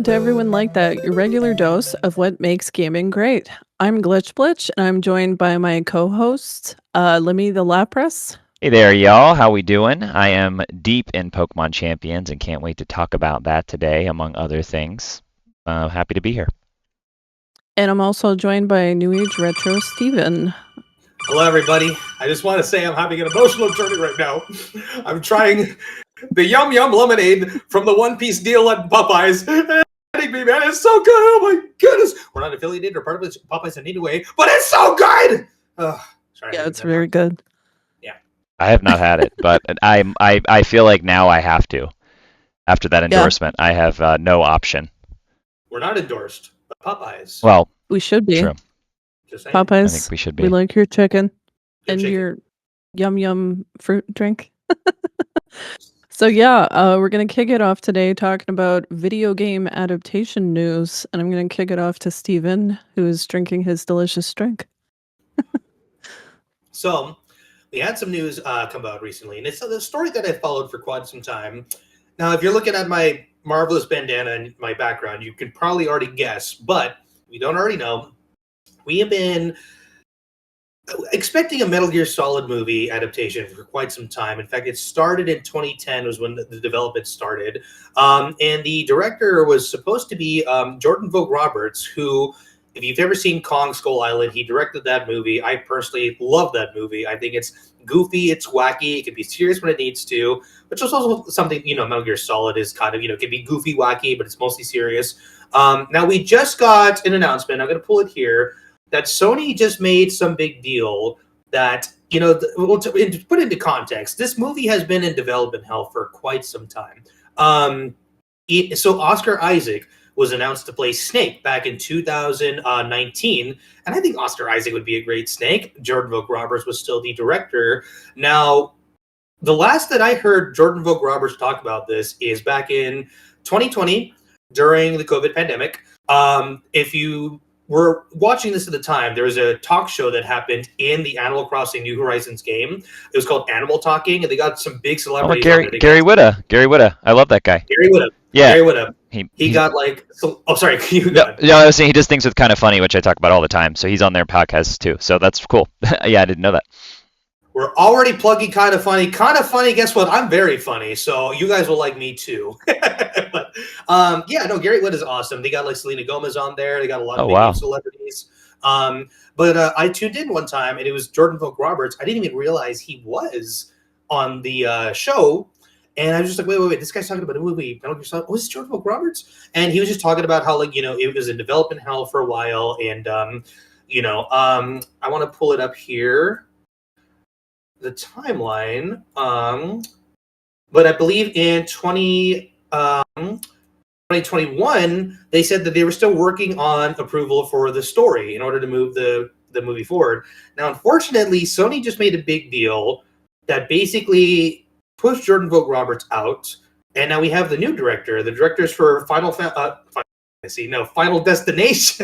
welcome to Everyone Like That, your regular dose of what makes gaming great. I'm Glitch Blitch, and I'm joined by my co-host, Lemmy the Lapras. Hey there, y'all. How we doing? I am deep in Pokemon Champions and can't wait to talk about that today, among other things. Happy to be here. And I'm also joined by New Age Retro Steven. Hello, everybody. I just want to say I'm having an emotional journey right now. I'm trying the Yum Yum lemonade from the One Piece deal at Popeyes. Me, man, it's so good. Oh my goodness. We're not affiliated or part of Popeyes in any way, but it's so good. Sorry, yeah, it's very good. Yeah. I have not had it, but I feel like now I have to. After that endorsement, I have no option. We're not endorsed, but Popeyes. Well, we should be. True. Just saying. Popeyes. I think we should be. We like your chicken and your Yum Yum fruit drink. So yeah, we're going to kick it off today talking about video game adaptation news, and I'm going to kick it off to Steven, who is drinking his delicious drink. So, we had some news come out recently, and it's a story that I followed for quite some time. Now, if you're looking at my marvelous bandana and my background, you can probably already guess, but if you don't already know, we have been expecting a Metal Gear Solid movie adaptation for quite some time. In fact, it started in 2010 was when the development started. And the director was supposed to be Jordan Vogt-Roberts, who, if you've ever seen Kong Skull Island, he directed that movie. I personally love that movie. I think it's goofy, it's wacky, it can be serious when it needs to, which is also something, Metal Gear Solid is kind of, it can be goofy, wacky, but it's mostly serious. Now, we just got an announcement. I'm going to pull it here. That Sony just made some big deal that, to put into context, this movie has been in development hell for quite some time. So Oscar Isaac was announced to play Snake back in 2019, and I think Oscar Isaac would be a great Snake. Jordan Vogt-Roberts was still the director. Now, the last that I heard Jordan Vogt-Roberts talk about this is back in 2020 during the COVID pandemic. If you were watching this at the time, there was a talk show that happened in the Animal Crossing New Horizons game. It was called Animal Talking, and they got some big celebrities. Gary Whitta. I love that guy. Gary Whitta. Yeah. Gary Whitta. He got like... Oh, sorry. No, I was saying he does things with Kind of Funny, which I talk about all the time. So he's on their podcasts too. So that's cool. Yeah, I didn't know that. We're already plugging Kind of Funny. Kind of Funny, guess what? I'm very funny, so you guys will like me too. But Gary Whitta is awesome. They got like Selena Gomez on there. They got a lot of big celebrities. But I tuned in one time, and it was Jordan Vogt-Roberts. I didn't even realize he was on the show. And I was just like, wait, this guy's talking about a movie. Oh, is this Jordan Vogt-Roberts? And he was just talking about how, it was in development hell for a while. And, I want to pull it up here. The timeline, but I believe in 2021, they said that they were still working on approval for the story in order to move the movie forward. Now, unfortunately, Sony just made a big deal that basically pushed Jordan Vogt-Roberts out, and now we have the new director. The director's for Final Destination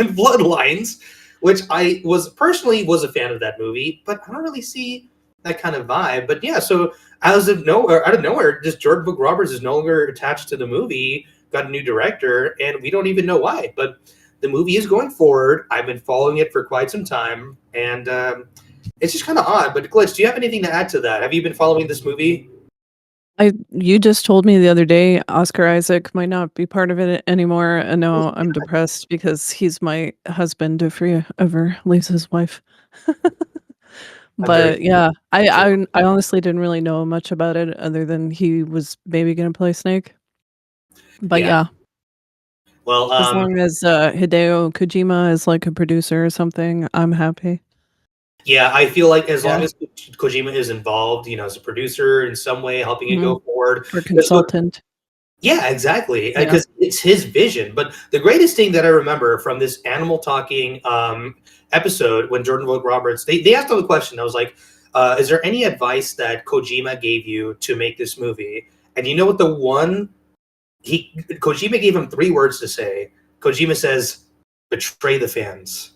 Bloodlines, which I personally was a fan of that movie, but I don't really see that kind of vibe. But yeah, so out of nowhere, just Jordan Vogt-Roberts is no longer attached to the movie, got a new director, and we don't even know why. But the movie is going forward. I've been following it for quite some time, and it's just kind of odd. But Glitch, do you have anything to add to that? Have you been following this movie? You just told me the other day Oscar Isaac might not be part of it anymore, and now I'm depressed because he's my husband if he ever leaves his wife. But yeah, I honestly didn't really know much about it other than he was maybe going to play Snake. But yeah. Well, as long as Hideo Kojima is like a producer or something, I'm happy. Yeah, I feel like as long as Kojima is involved, as a producer in some way, helping it go forward. Or consultant. Yeah, exactly. Because it's his vision. But the greatest thing that I remember from this Animal Talking episode when Jordan Vogt-Roberts, they asked him a question. I was like, is there any advice that Kojima gave you to make this movie? And you know what Kojima gave him 3 words to say. Kojima says, betray the fans.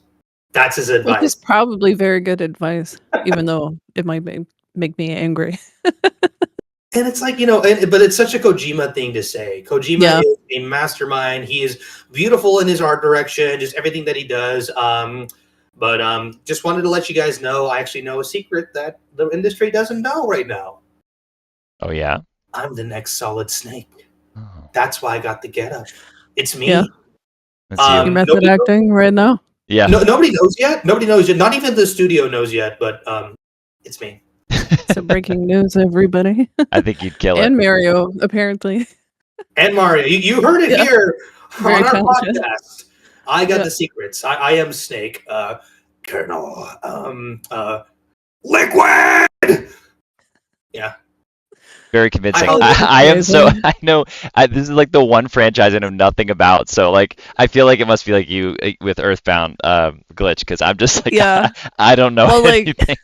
That's his advice. Which is probably very good advice, even though it might make me angry. And it's like, but it's such a Kojima thing to say. Kojima is a mastermind. He is beautiful in his art direction, just everything that he does. But just wanted to let you guys know, I actually know a secret that the industry doesn't know right now. Oh, yeah? I'm the next Solid Snake. Oh. That's why I got the getup. It's me. Yeah. That's you. You're method acting right now? Yeah. Nobody knows yet. Nobody knows yet. Not even the studio knows yet, but it's me. So breaking news, everybody. I think you'd kill it. And Mario, apparently. And Mario. You heard it here Very on our talented. podcast. I got the secrets. I am Snake. Colonel. Liquid! Yeah. Very convincing. I am so. I know. This is like the one franchise I know nothing about. So like, I feel like it must be like you with Earthbound glitch, because I'm just like, I don't know anything.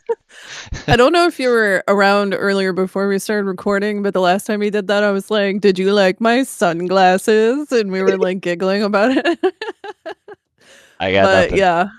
I don't know if you were around earlier before we started recording, but the last time we did that, I was like, "Did you like my sunglasses?" And we were like giggling about it. I got nothing. Yeah.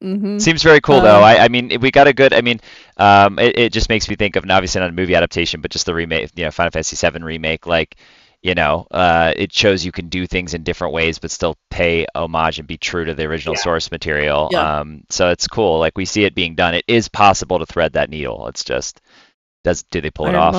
Mm-hmm. Seems very cool though. I mean, we got a good. I mean, it just makes me think of, and obviously not a movie adaptation, but just the remake. Final Fantasy VII remake. Like, it shows you can do things in different ways, but still pay homage and be true to the original source material. Yeah. So it's cool. Like, we see it being done. It is possible to thread that needle. It's just, do they pull it off?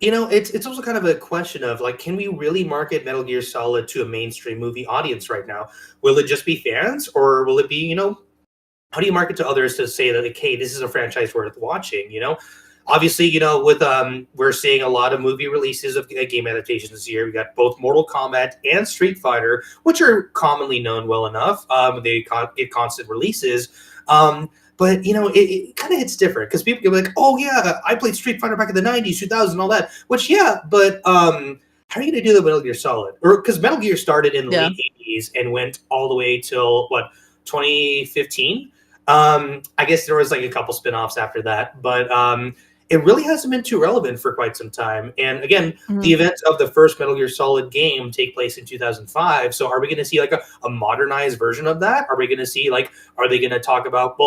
It's also kind of a question of like, can we really market Metal Gear Solid to a mainstream movie audience right now? Will it just be fans, or will it be, how do you market to others to say that, like, hey, this is a franchise worth watching? Obviously, with we're seeing a lot of movie releases of game adaptations this year. We got both Mortal Kombat and Street Fighter, which are commonly known well enough. They get constant releases. But, it kind of hits different because people get like, oh, yeah, I played Street Fighter back in the 90s, 2000s, and all that. Which, but how are you going to do the Metal Gear Solid? Or because Metal Gear started in the late 80s and went all the way till, 2015? I guess there was like a couple spinoffs after that. But it really hasn't been too relevant for quite some time. And again, the events of the first Metal Gear Solid game take place in 2005. So are we going to see like a modernized version of that? Are we going to see are they going to talk about,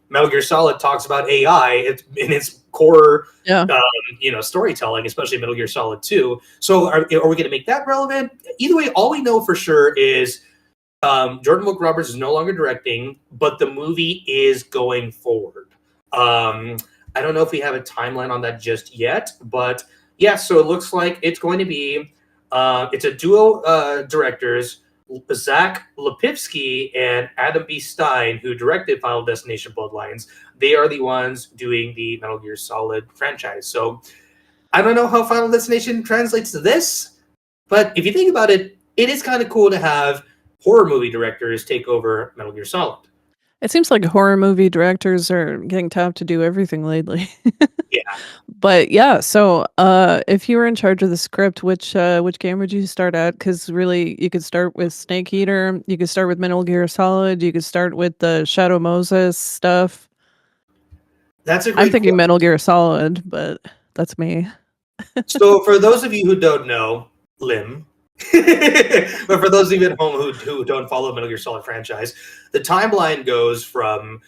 Metal Gear Solid talks about AI in its core, storytelling, especially Metal Gear Solid 2. So are we going to make that relevant? Either way, all we know for sure is Jordan Wilk-Roberts is no longer directing, but the movie is going forward. I don't know if we have a timeline on that just yet, but yeah, so it looks like it's going to be, it's a duo directors, Zach Lipivsky and Adam B. Stein, who directed Final Destination Bloodlines. They are the ones doing the Metal Gear Solid franchise. So I don't know how Final Destination translates to this, but if you think about it, it is kind of cool to have horror movie directors take over Metal Gear Solid. It seems like horror movie directors are getting tapped to do everything lately. Yeah. But yeah, so if you were in charge of the script, which game would you start at? Because really, you could start with Snake Eater, you could start with Metal Gear Solid, you could start with the Shadow Moses stuff. That's a great I'm thinking Metal Gear Solid, but that's me. So for those of you who don't know, Lim, but for those of you at home who don't follow Metal Gear Solid franchise, the timeline goes from,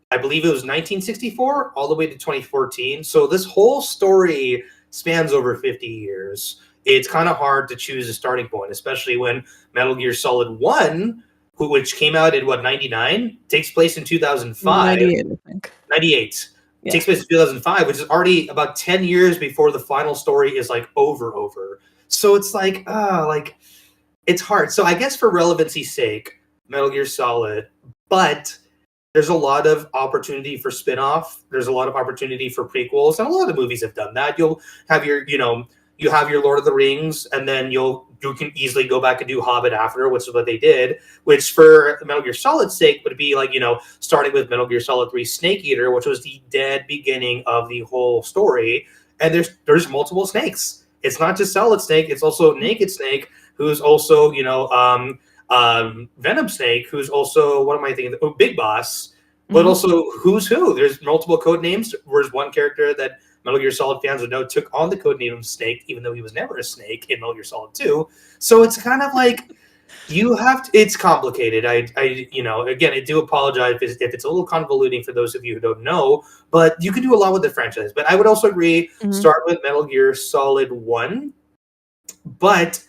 I believe it was 1964 all the way to 2014. So this whole story spans over 50 years. It's kind of hard to choose a starting point, especially when Metal Gear Solid 1, which came out in 99, takes place in 2005. 98, I think. 98. Yeah. Takes place in 2005, which is already about 10 years before the final story is over. So it's it's hard. So I guess for relevancy's sake, Metal Gear Solid, but there's a lot of opportunity for spin-off. There's a lot of opportunity for prequels, and a lot of movies have done that. You'll have your, you have your Lord of the Rings, and then you can easily go back and do Hobbit after, which is what they did, which for Metal Gear Solid's sake would be starting with Metal Gear Solid 3 Snake Eater, which was the dead beginning of the whole story. And there's multiple snakes. It's not just Solid Snake, it's also Naked Snake, who's also, Venom Snake, who's also, what am I thinking? Oh, Big Boss, but also Who's Who. There's multiple code names. There's one character that Metal Gear Solid fans would know took on the code name of Snake, even though he was never a snake in Metal Gear Solid 2. So it's kind of like, You have to. It's complicated. Again, I do apologize if it's a little convoluting for those of you who don't know. But you can do a lot with the franchise. But I would also agree. Start with Metal Gear Solid 1, but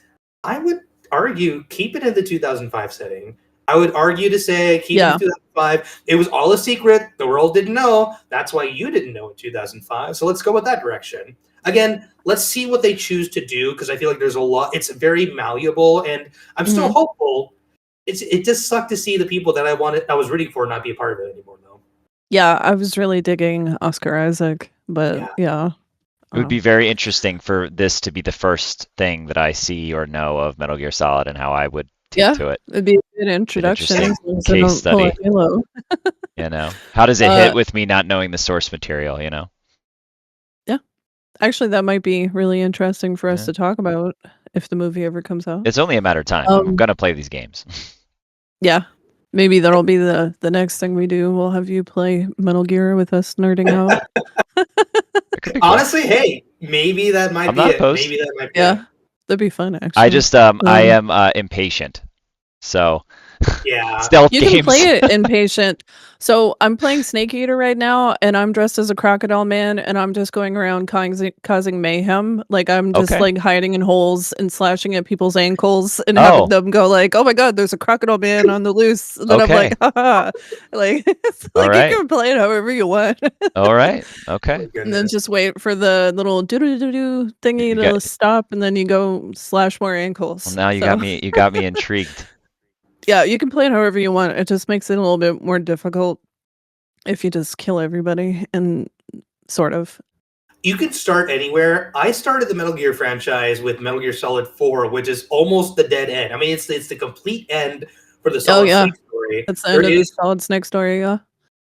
I would argue keep it in the 2005 setting. I would argue to say keep it in 2005. It was all a secret. The world didn't know. That's why you didn't know in 2005. So let's go with that direction. Again, let's see what they choose to do, because I feel like there's a lot. It's very malleable, and I'm still hopeful. It just sucked to see the people that I was rooting for not be a part of it anymore, though. Yeah, I was really digging Oscar Isaac, but yeah. It would be very interesting for this to be the first thing that I see or know of Metal Gear Solid and how I would take to it. It'd be an introduction. Case study. You know, how does it hit with me not knowing the source material? You know. Yeah, actually, that might be really interesting for us to talk about if the movie ever comes out. It's only a matter of time. I'm gonna play these games. Yeah. Maybe that'll be the next thing we do. We'll have you play Metal Gear with us nerding out. Honestly, hey, maybe that might be it. Maybe that might be it. That'd be fun, actually. I just I am impatient. So stealth you games. can play it impatient. So I'm playing Snake Eater right now, and I'm dressed as a crocodile man, and I'm just going around causing mayhem. Like I'm just like hiding in holes and slashing at people's ankles and having them go like, "Oh my god, there's a crocodile man on the loose." And then I'm like, "Haha!" Like, it's like you can play it however you want. All right. Okay. And then just wait for the little doo-doo-doo-doo thingy to stop, and then you go slash more ankles. Well, now you got me. You got me intrigued. Yeah, you can play it however you want. It just makes it a little bit more difficult if you just kill everybody, and sort of. You can start anywhere. I started the Metal Gear franchise with Metal Gear Solid 4, which is almost the dead end. I mean, it's the complete end for the Solid Snake story. That's the end of the Solid Snake story, yeah.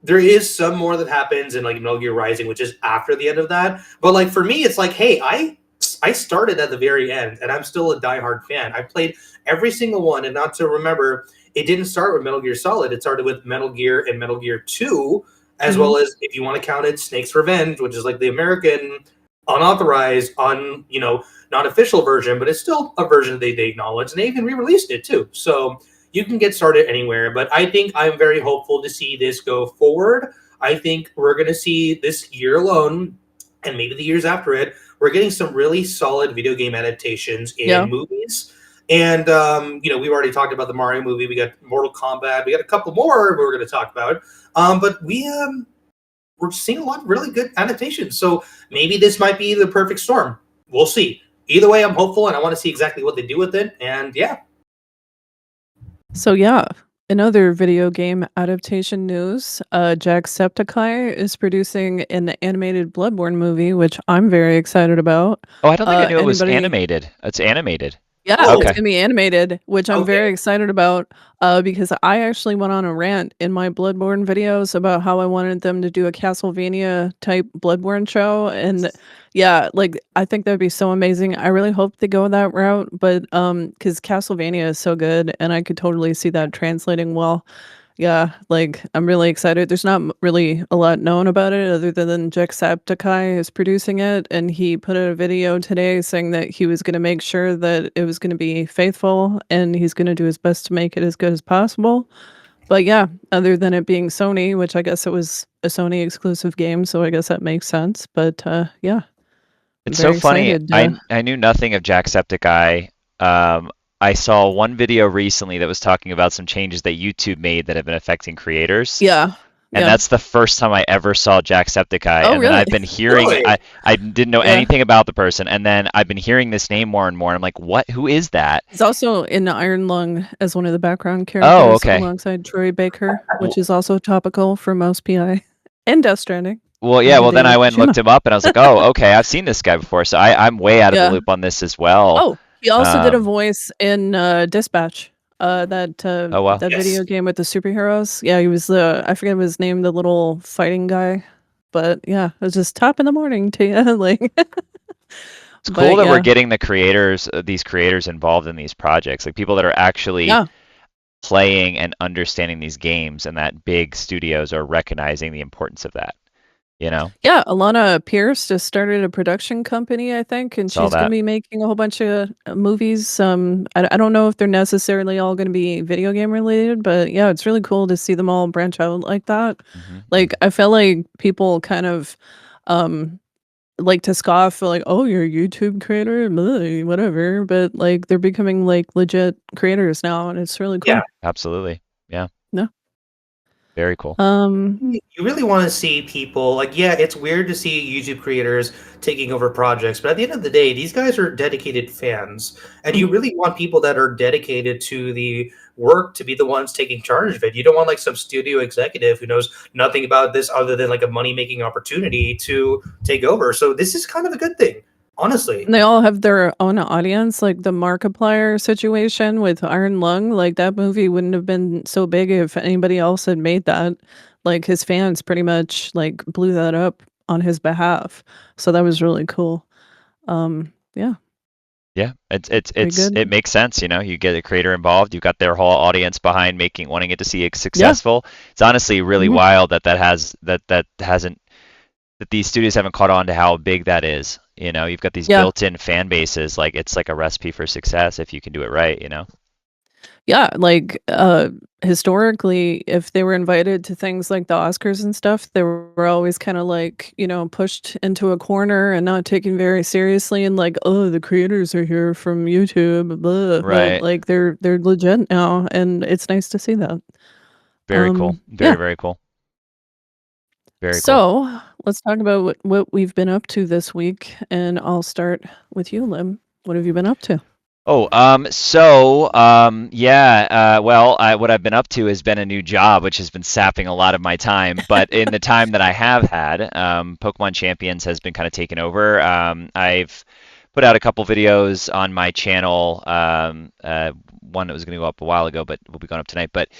There is some more that happens in like Metal Gear Rising, which is after the end of that. But like for me, it's like, hey, I started at the very end, and I'm still a diehard fan. I played every single one, and not to remember, it didn't start with Metal Gear Solid. It started with Metal Gear and Metal Gear 2, as well as, if you want to count it, Snake's Revenge, which is like the American, unauthorized, not official version, but it's still a version they acknowledge, and they even re-released it too. So you can get started anywhere, but I think I'm very hopeful to see this go forward. I think we're going to see this year alone, and maybe the years after it, we're getting some really solid video game adaptations in movies. And, we've already talked about the Mario movie. We got Mortal Kombat. We got a couple more we're going to talk about. But we're seeing a lot of really good adaptations. So maybe this might be the perfect storm. We'll see. Either way, I'm hopeful, and I want to see exactly what they do with it. And, So, in other video game adaptation news, Jacksepticeye is producing an animated Bloodborne movie, which I'm very excited about. Oh, I don't think I knew it was animated. It's animated. Yeah, it's going to be animated, which I'm very excited about because I actually went on a rant in my Bloodborne videos about how I wanted them to do a Castlevania-type Bloodborne show. And I think that'd be so amazing. I really hope they go that route, but because Castlevania is so good, and I could totally see that translating well. Yeah, I'm really excited. There's not really a lot known about it other than Jacksepticeye is producing it, and he put out a video today saying that he was going to make sure that it was going to be faithful, and he's going to do his best to make it as good as possible. But other than it being Sony, which I guess it was a Sony exclusive game, so I guess that makes sense. But it's so funny. I knew nothing of Jacksepticeye. I saw one video recently that was talking about some changes that YouTube made that have been affecting creators. Yeah. And that's the first time I ever saw Jacksepticeye. And then I've been hearing, I didn't know anything about the person. And then I've been hearing this name more and more. And I'm like, what? Who is that? He's also in Iron Lung as one of the background characters alongside Troy Baker, which is also topical for Mouse PI and Death Stranding. Well, then I went and looked him up and I was like, oh, okay, I've seen this guy before. So I'm way out of the loop on this as well. Oh. He also did a voice in Dispatch, that video game with the superheroes. Yeah, he was I forget his name, the little fighting guy. But it was just top in the morning to you. It's cool that we're getting these creators involved in these projects, like people that are actually playing and understanding these games, and that big studios are recognizing the importance of that. You know, Yeah, Alana Pierce just started a production company, I think, and saw she's gonna that. be making a whole bunch of movies. I don't know if they're necessarily all gonna be video game related, but yeah, it's really cool to see them all branch out like that. Like, Mm-hmm. I feel like people kind of um like to scoff like, "Oh, you're a YouTube creator, blah, whatever," but like they're becoming like legit creators now, and it's really Yeah. cool. Absolutely. Yeah. No. Very cool. You really want to see people like, yeah, it's weird to see YouTube creators taking over projects, but at the end of the day, these guys are dedicated fans, and you Mhm. really want people that are dedicated to the work to be the ones taking charge of it. You don't want like some studio executive who knows nothing about this other than like a money making opportunity to take over. So this is kind of a good thing, honestly. And they all have their own audience, like the Markiplier situation with Iron Lung, like, that movie wouldn't have been so big if anybody else had made that. Like, his fans pretty much, like, blew that up on his behalf, so that was really cool. Yeah, Yeah, pretty good. it makes sense, you know. You get a creator involved, you've got their whole audience behind wanting it to see it Yeah, successful. It's honestly really mhm, wild that hasn't that these studios haven't caught on to how big that is. You know, you've got these yeah. built-in fan bases, like it's like a recipe for success if you can do it right, you know. Yeah, like, historically, if they were invited to things like the Oscars and stuff, they were always kinda, like, pushed into a corner and not taken very seriously and like, "Oh, the creators are here from YouTube, blah," but, Right. like, they're legit now, and it's nice to see that. Very cool. Very, Yeah. very cool. Very cool. So, let's talk about what we've been up to this week, and I'll start with you, Lim. What have you been up to? Oh, yeah, well, what I've been up to has been a new job, which has been sapping a lot of my time. But in the time that I have had, Pokemon Champions has been kind of taken over. I've put out a couple videos on my channel. One that was going to go up a while ago, but will be going up tonight. But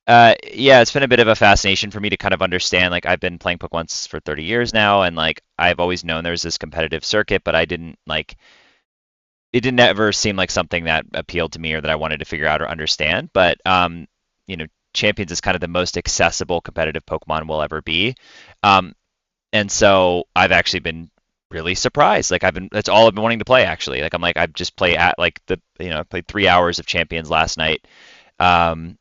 yeah, it's been a bit of a fascination for me to kind of understand. Like, I've been playing Pokemon for 30 years now, and like I've always known there's this competitive circuit, but I didn't like it didn't ever seem like something that appealed to me or that I wanted to figure out or understand. But you know, Champions is kind of the most accessible competitive Pokemon will ever be. Um, and so I've actually been really surprised. Like that's all I've been wanting to play actually. Like I've just played at like I played 3 hours of Champions last night. Um,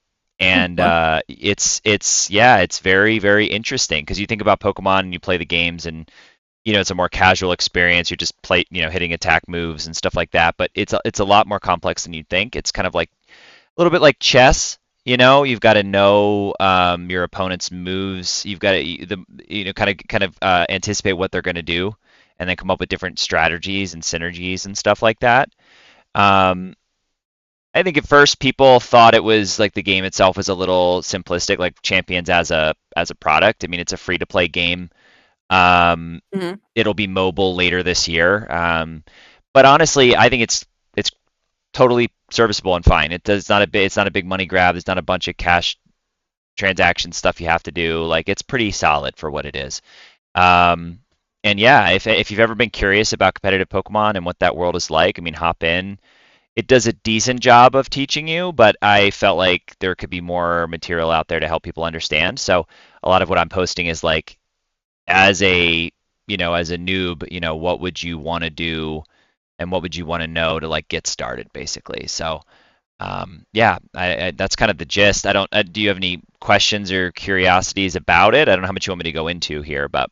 Oh, and wow. it's very, very interesting because you think about Pokemon and you play the games and it's a more casual experience. You're just hitting attack moves and stuff like that. But it's a lot more complex than you'd think. It's kind of like a little bit like chess. You've got to know your opponent's moves. You've got to kind of anticipate what they're going to do, and then come up with different strategies and synergies and stuff like that. Um, I think at first people thought it was like the game itself was a little simplistic, like Champions as a product. I mean, it's a free to play game. Um, Mhm. it'll be mobile later this year. But honestly, I think it's totally serviceable and fine. It's not a big money grab. There's not a bunch of cash transaction stuff you have to do. Like it's pretty solid for what it is. Um, and yeah, if you've ever been curious about competitive Pokemon and what that world is like, I mean, hop in. It does a decent job of teaching you, but I felt like there could be more material out there to help people understand. So a lot of what I'm posting is like as a as a noob, what would you want to do and what would you want to know to like get started basically. So yeah, that's kind of the gist. I don't do you have any questions or curiosities about it? I don't know how much you want me to go into here, but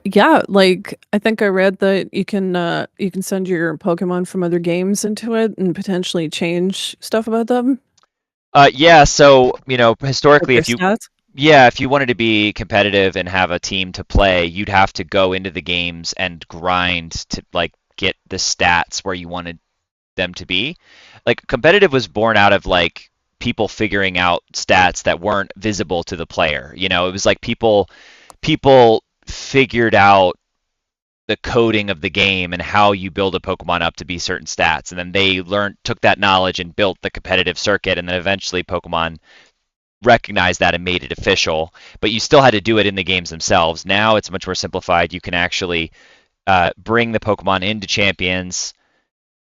Yeah, like, I think I read that you can send your Pokemon from other games into it and potentially change stuff about them, yeah, so like historically their if you stats. yeah, if you wanted to be competitive and have a team to play, you'd have to go into the games and grind to like get the stats where you wanted them to be. Like competitive was born out of like people figuring out stats that weren't visible to the player. It was like people figured out the coding of the game and how you build a Pokemon up to be certain stats. And then they took that knowledge and built the competitive circuit. And then eventually Pokemon recognized that and made it official. But you still had to do it in the games themselves. Now it's much more simplified. You can actually bring the Pokemon into Champions,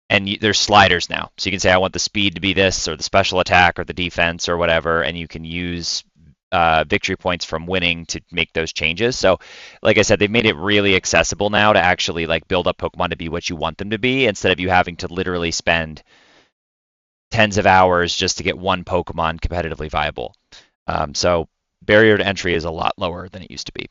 and there's sliders now. So you can say, I want the speed to be this, or the special attack, or the defense, or whatever, and you can use victory points from winning to make those changes. So, like I said, they've made it really accessible now to actually like build up Pokemon to be what you want them to be, instead of you having to literally spend tens of hours just to get one Pokemon competitively viable. So barrier to entry is a lot lower than it used to be.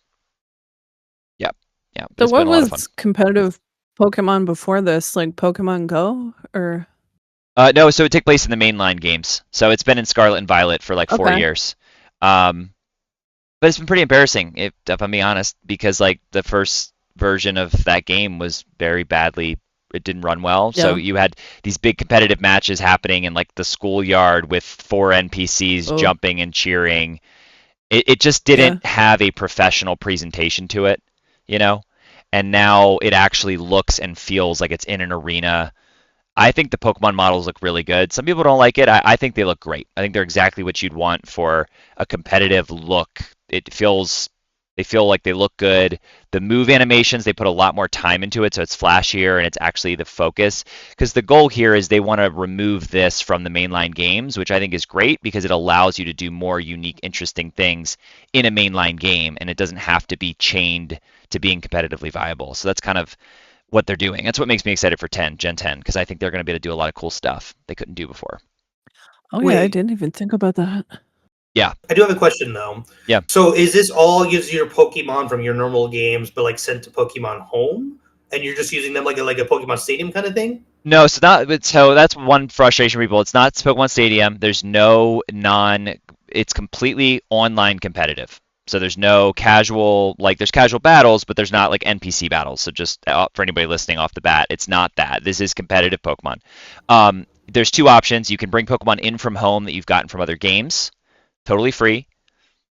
Yep. Yeah. So It's what been a lot of fun. was competitive Pokemon before this? Like Pokemon Go or? No, so it took place in the mainline games. So it's been in Scarlet and Violet for like 4 years. But it's been pretty embarrassing, if I'm being honest, because like the first version of that game was very badly. It didn't run well. Yeah. So you had these big competitive matches happening in like the schoolyard with 4 NPCs jumping and cheering. It just didn't have a professional presentation to it, you know? And now it actually looks and feels like it's in an arena. I think the Pokemon models look really good. Some people don't like it. I think they look great. I think they're exactly what you'd want for a competitive look. They feel like they look good. The move animations, they put a lot more time into it, so it's flashier and it's actually the focus. Because the goal here is they want to remove this from the mainline games, which I think is great because it allows you to do more unique, interesting things in a mainline game, and it doesn't have to be chained to being competitively viable. So that's kind of what they're doing. That's what makes me excited for Gen 10, because I think they're going to be able to do a lot of cool stuff they couldn't do before. Oh yeah, I didn't even think about that. Yeah. I do have a question though. Yeah. So is this all gives you your Pokemon from your normal games, but like sent to Pokemon Home, and you're just using them like a Pokemon Stadium kind of thing? No, so that's one frustration for people. It's not Pokemon Stadium. There's no it's completely online competitive. So there's no casual, like there's casual battles, but there's not like NPC battles. So just for anybody listening off the bat, it's not that. This is competitive Pokemon. There's 2 options. You can bring Pokemon in from home that you've gotten from other games, totally free,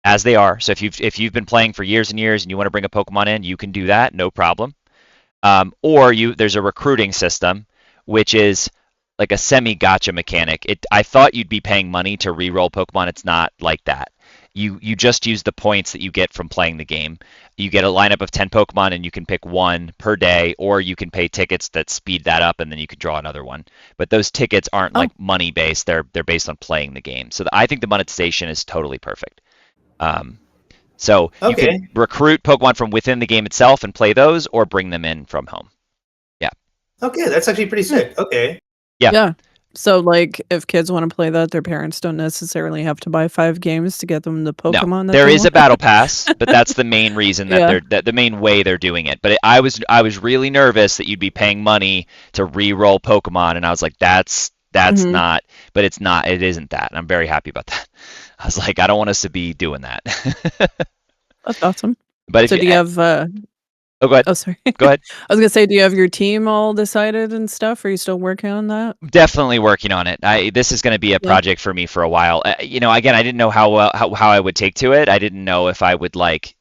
as they are. So if you've been playing for years and years and you want to bring a Pokemon in, you can do that, no problem. Or there's a recruiting system, which is like a semi-gacha mechanic. I thought you'd be paying money to re-roll Pokemon. It's not like that. You just use the points that you get from playing the game. You get a lineup of 10 Pokemon and you can pick one per day, or you can pay tickets that speed that up and then you can draw another one. But those tickets aren't like money based. They're based on playing the game. So I think the monetization is totally perfect. So you can recruit Pokemon from within the game itself and play those, or bring them in from home. Yeah. Okay, that's actually pretty sick. Okay. Yeah. So, like, if kids want to play that, their parents don't necessarily have to buy 5 games to get them the Pokemon. No, there is a battle pass, but that's the main reason that the main way they're doing it. But I was really nervous that you'd be paying money to re-roll Pokemon, and I was like, that's not. But it's not. It isn't that. And I'm very happy about that. I was like, I don't want us to be doing that. That's awesome. But so do you have? Oh, go ahead. Oh, sorry. Go ahead. I was gonna say, do you have your team all decided and stuff? Are you still working on that? Definitely working on it. This is going to be a project for me for a while. Again, I didn't know how I would take to it. I didn't know if I would like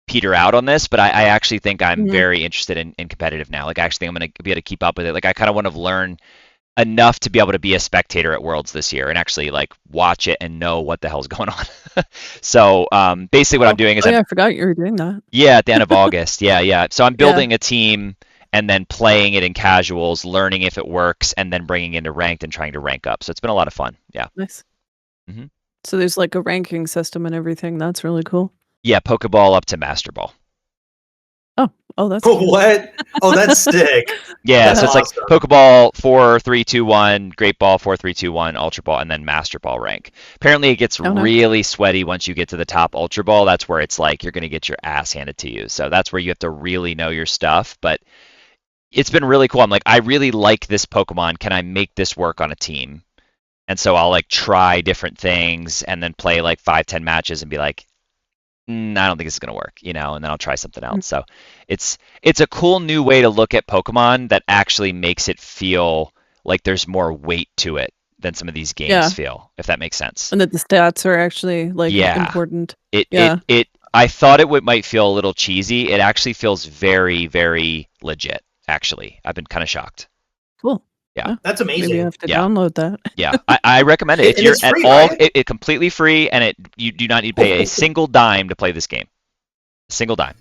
peter out on this, but I actually think I'm very interested in competitive now. Like, I actually think I'm going to be able to keep up with it. Like, I kind of want to learn enough to be able to be a spectator at Worlds this year and actually like watch it and know what the hell's going on. So basically what I'm doing is I forgot you were doing that. Yeah, at the end of August. Yeah. So I'm building a team and then playing it in casuals, learning if it works, and then bringing it into ranked and trying to rank up. So it's been a lot of fun. Yeah. Nice. So there's like a ranking system and everything. That's really cool. Yeah, Pokeball up to Master Ball. Oh, that's what? Oh, that's sick. Yeah, that's so it's awesome. like Pokeball 4, 3, 2, 1, Great Ball 4, 3, 2, 1, Ultra Ball, and then Master Ball rank. Apparently, it gets really sweaty once you get to the top Ultra Ball. That's where it's like you're going to get your ass handed to you. So that's where you have to really know your stuff. But it's been really cool. I'm like, I really like this Pokemon. Can I make this work on a team? And so I'll like try different things and then play like 5-10 matches and be like, I don't think this is going to work, and then I'll try something else. So it's a cool new way to look at Pokemon that actually makes it feel like there's more weight to it than some of these games feel, if that makes sense. And that the stats are actually like important. I thought it might feel a little cheesy. It actually feels very, very legit, actually. I've been kind of shocked. Cool. Yeah. That's amazing. Maybe I have to download that. Yeah, I recommend it. If you're at all, it's completely free, and you do not need to pay a single dime to play this game. A single dime.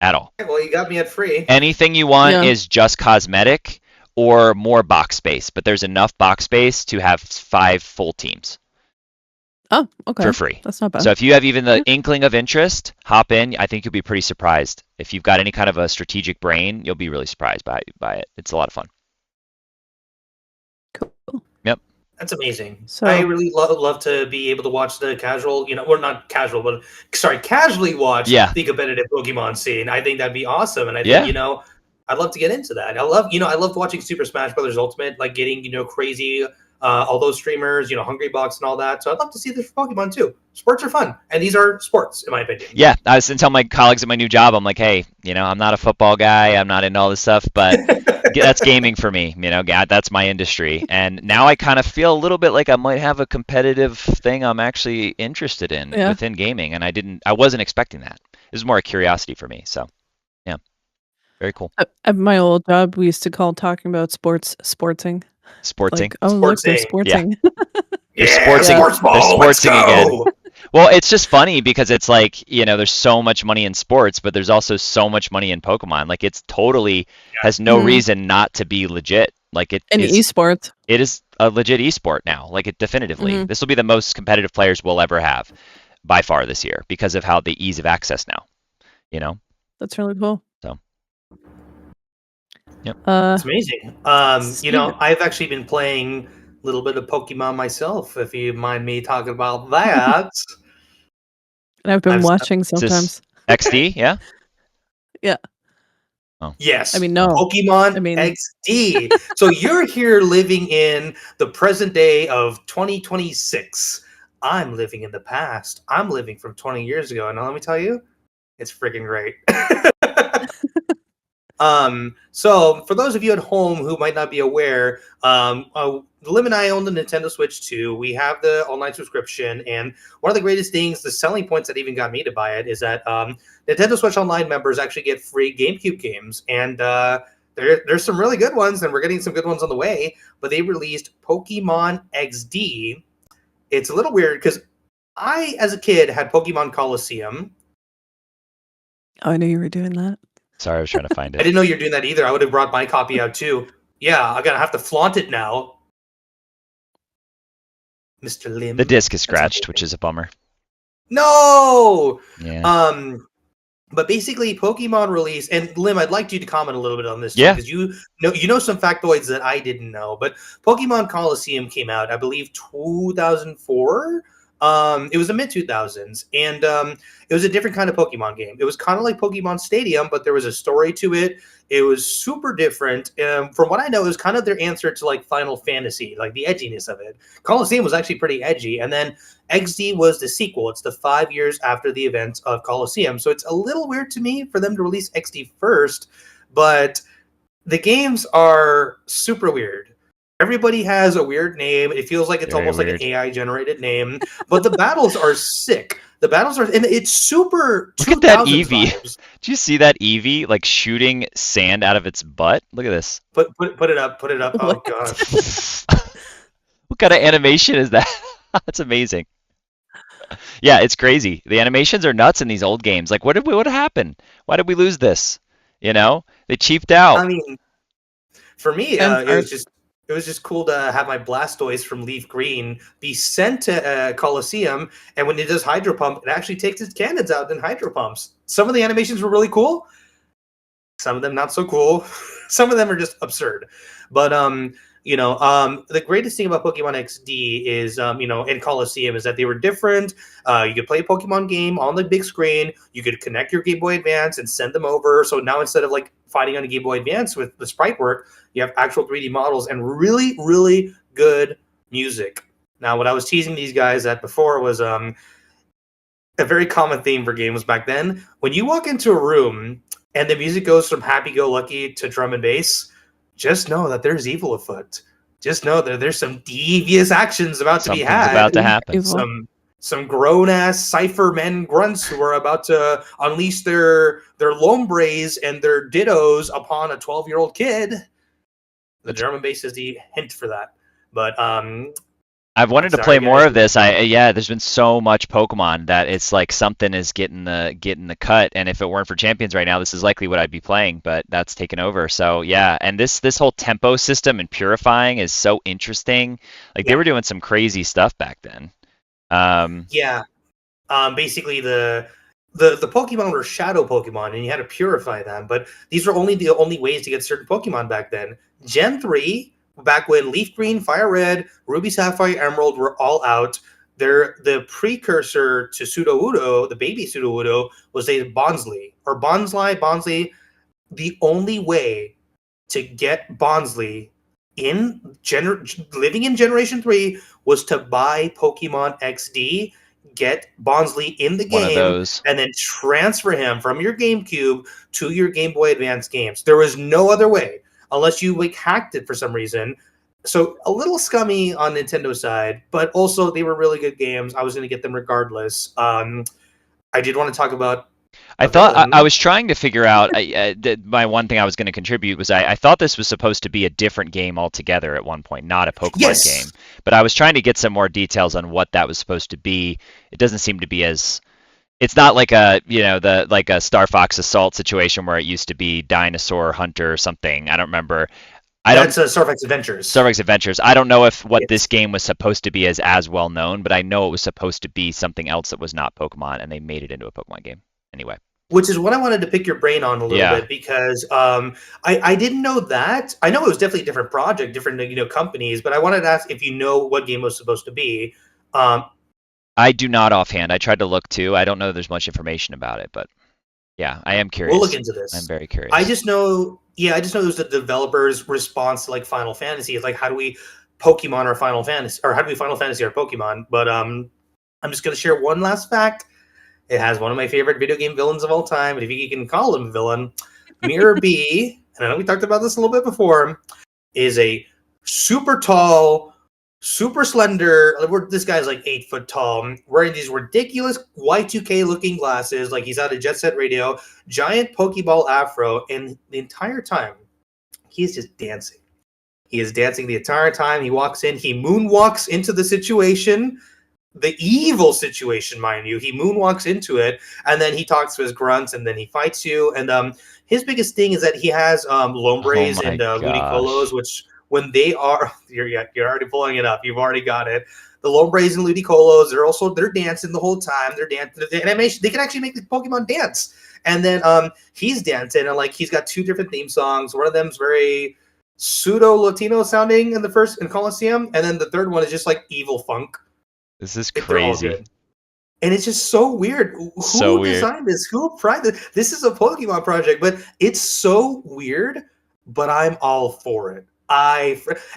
At all. Well, you got me at free. Anything you want is just cosmetic or more box space, but there's enough box space to have 5 full teams. Oh, okay. for free. That's not bad. So if you have even the inkling of interest, hop in. I think you'll be pretty surprised. If you've got any kind of a strategic brain, you'll be really surprised by it. It's a lot of fun. Cool. Yep. That's amazing. So I really love to be able to watch the casual, or not casual, but casually watch the competitive Pokemon scene. I think that'd be awesome. And I think, I'd love to get into that. I loved watching Super Smash Brothers Ultimate, like getting, crazy, all those streamers, Hungry Box and all that. So I'd love to see this for Pokemon too. Sports are fun. And these are sports, in my opinion. Yeah. I was telling my colleagues at my new job, I'm like, hey, I'm not a football guy. I'm not into all this stuff, but that's gaming for me. That's my industry. And now I kind of feel a little bit like I might have a competitive thing I'm actually interested in within gaming. And I wasn't expecting that. It was more a curiosity for me. So, yeah. Very cool. At my old job, we used to call talking about sports sporting. Sporting. Like, look, they're sporting. They're sporting. Sports ball, they're sporting again. Well, it's just funny because it's like, there's so much money in sports, but there's also so much money in Pokemon. Like, it's totally has no reason not to be legit. Like, esports. It is a legit esport now. Like, it definitively. This will be the most competitive players we'll ever have by far this year because of how the ease of access now. That's really cool. So. Yep. It's amazing. I've actually been playing a little bit of Pokemon myself, if you mind me talking about that. And I've been watching sometimes. XD, yeah? Yeah. Oh. Yes. I mean, no. Pokemon XD. So you're here living in the present day of 2026. I'm living in the past. I'm living from 20 years ago. And let me tell you, it's freaking great. So for those of you at home who might not be aware, Lim and I own the Nintendo Switch 2. We have the online subscription, and one of the greatest things, the selling points that even got me to buy it, is that Nintendo Switch Online members actually get free GameCube games, and there's some really good ones, and we're getting some good ones on the way. But they released Pokemon XD. It's a little weird because I, as a kid, had Pokemon Coliseum. Oh, I knew you were doing that. Sorry, I was trying to find it. I didn't know you were doing that either. I would have brought my copy out too. Yeah, I'm gonna have to flaunt it now, Mr. Lim. The disc is scratched, which is a bummer. No. Yeah. But basically, Pokemon release, and Lim, I'd like you to comment a little bit on this, because you know some factoids that I didn't know. But Pokemon Coliseum came out, I believe, 2004. It was the mid 2000s, and it was a different kind of Pokemon game. It was kind of like Pokemon Stadium, but there was a story to it. It was super different. From what I know, it was kind of their answer to like Final Fantasy, like the edginess of it. Coliseum was actually pretty edgy, and then XD was the sequel. It's the 5 years after the events of Coliseum, so it's a little weird to me for them to release XD first, but the games are super weird. Everybody has a weird name. It feels like it's almost like an AI-generated name, but the battles are sick. The battles are, and it's super. Look at that Eevee. Did you see that Eevee like shooting sand out of its butt? Look at this. Put it up. Put it up. Oh god. What kind of animation is that? That's amazing. Yeah, it's crazy. The animations are nuts in these old games. Like, what happened? Why did we lose this? They cheaped out. I mean, for me, it was just cool to have my Blastoise from Leaf Green be sent to Coliseum, and when it does Hydro Pump, it actually takes its cannons out and Hydro Pumps. Some of the animations were really cool. Some of them not so cool. Some of them are just absurd. But the greatest thing about Pokemon XD is, in Coliseum is that they were different. You could play a Pokemon game on the big screen. You could connect your Game Boy Advance and send them over. So now instead of like fighting on a Game Boy Advance with the sprite work, you have actual 3D models and really, really good music. Now, what I was teasing these guys at before was a very common theme for games back then. When you walk into a room and the music goes from happy-go-lucky to drum and bass, just know that there's evil afoot. Just know that there's some devious actions about to be had. Something's about to happen. Some grown-ass cipher men grunts who are about to unleash their lombres and their dittos upon a 12-year-old kid. The drum and bass is the hint for that. But I've wanted to play more of this. There's been so much Pokemon that it's like something is getting the cut. And if it weren't for Champions right now, this is likely what I'd be playing. But that's taken over. So yeah, and this whole tempo system and purifying is so interesting. Like they were doing some crazy stuff back then. Yeah. Basically the Pokemon were shadow Pokemon, and you had to purify them. But these were the only ways to get certain Pokemon back then. Gen 3, back when Leaf Green, Fire Red, Ruby Sapphire, Emerald were all out, the precursor to Sudowoodo, the baby Sudowoodo, was a Bonsly. Or Bonsly. The only way to get Bonsly living in Generation 3 was to buy Pokemon XD, get Bonsly in the One of game, those. and then transfer him from your GameCube to your Game Boy Advance games. There was no other way, unless you hacked it for some reason. So a little scummy on Nintendo's side, but also they were really good games. I was going to get them regardless. I did want to talk about I thought I was trying to figure out. My one thing I was going to contribute was I thought this was supposed to be a different game altogether at one point, not a Pokemon game. But I was trying to get some more details on what that was supposed to be. It doesn't seem to be as. It's not like a a Star Fox Assault situation where it used to be Dinosaur Hunter or something. I don't remember. That's Star Fox Adventures. Star Fox Adventures. I don't know if this game was supposed to be as well known, but I know it was supposed to be something else that was not Pokemon, and they made it into a Pokemon game. Anyway. Which is what I wanted to pick your brain on a little bit, because I didn't know that. I know it was definitely a different project, different companies, but I wanted to ask if you know what game was supposed to be. I do not offhand. I tried to look too. I don't know if there's much information about it, but yeah, I am curious. We'll look into this. I'm very curious. I just know it was the developers' response to Final Fantasy. It's how do we Pokemon or Final Fantasy, or how do we Final Fantasy or Pokemon? But I'm just going to share one last fact. It has one of my favorite video game villains of all time, and if you can call him a villain, Mirror B, and I know we talked about this a little bit before, is a super tall, super slender. This guy's 8 foot tall, wearing these ridiculous Y2K looking glasses, like he's out of Jet Set Radio, giant Pokeball afro, and the entire time he's just dancing. He is dancing the entire time. He walks in, he moonwalks into the situation. The evil situation, mind you. He moonwalks into it, and then he talks to his grunts, and then he fights you. And his biggest thing is that he has Lombres and Ludicolo, which when they are, you're already pulling it up. You've already got it. The Lombres and Ludicolo, they're dancing the whole time. They're dancing. The animation, they can actually make the Pokemon dance. And then he's dancing, and he's got 2 different theme songs. One of them's very pseudo Latino sounding in Coliseum, and then the third one is just evil funk. This is crazy. And it's just so weird. Who designed this? Who applied this? This is a Pokemon project, but it's so weird, but I'm all for it.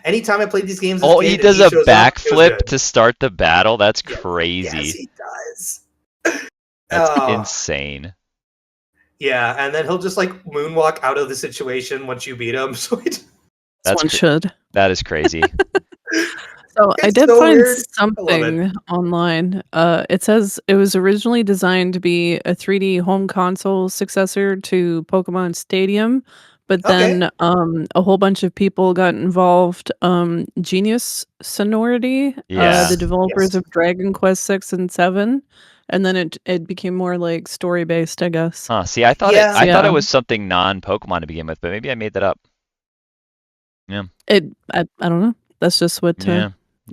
Anytime I play these games, he does a backflip to start the battle? That's crazy. Yes, he does. That's insane. Yeah, and then he'll just moonwalk out of the situation once you beat him. So That is crazy. So I did find something online. It says it was originally designed to be a 3D home console successor to Pokemon Stadium, but then a whole bunch of people got involved. Genius Sonority, the developers of Dragon Quest 6 and 7, and then it became more story based, I guess. See, I thought thought it was something non-Pokemon to begin with, but maybe I made that up. Yeah. I don't know. That's just what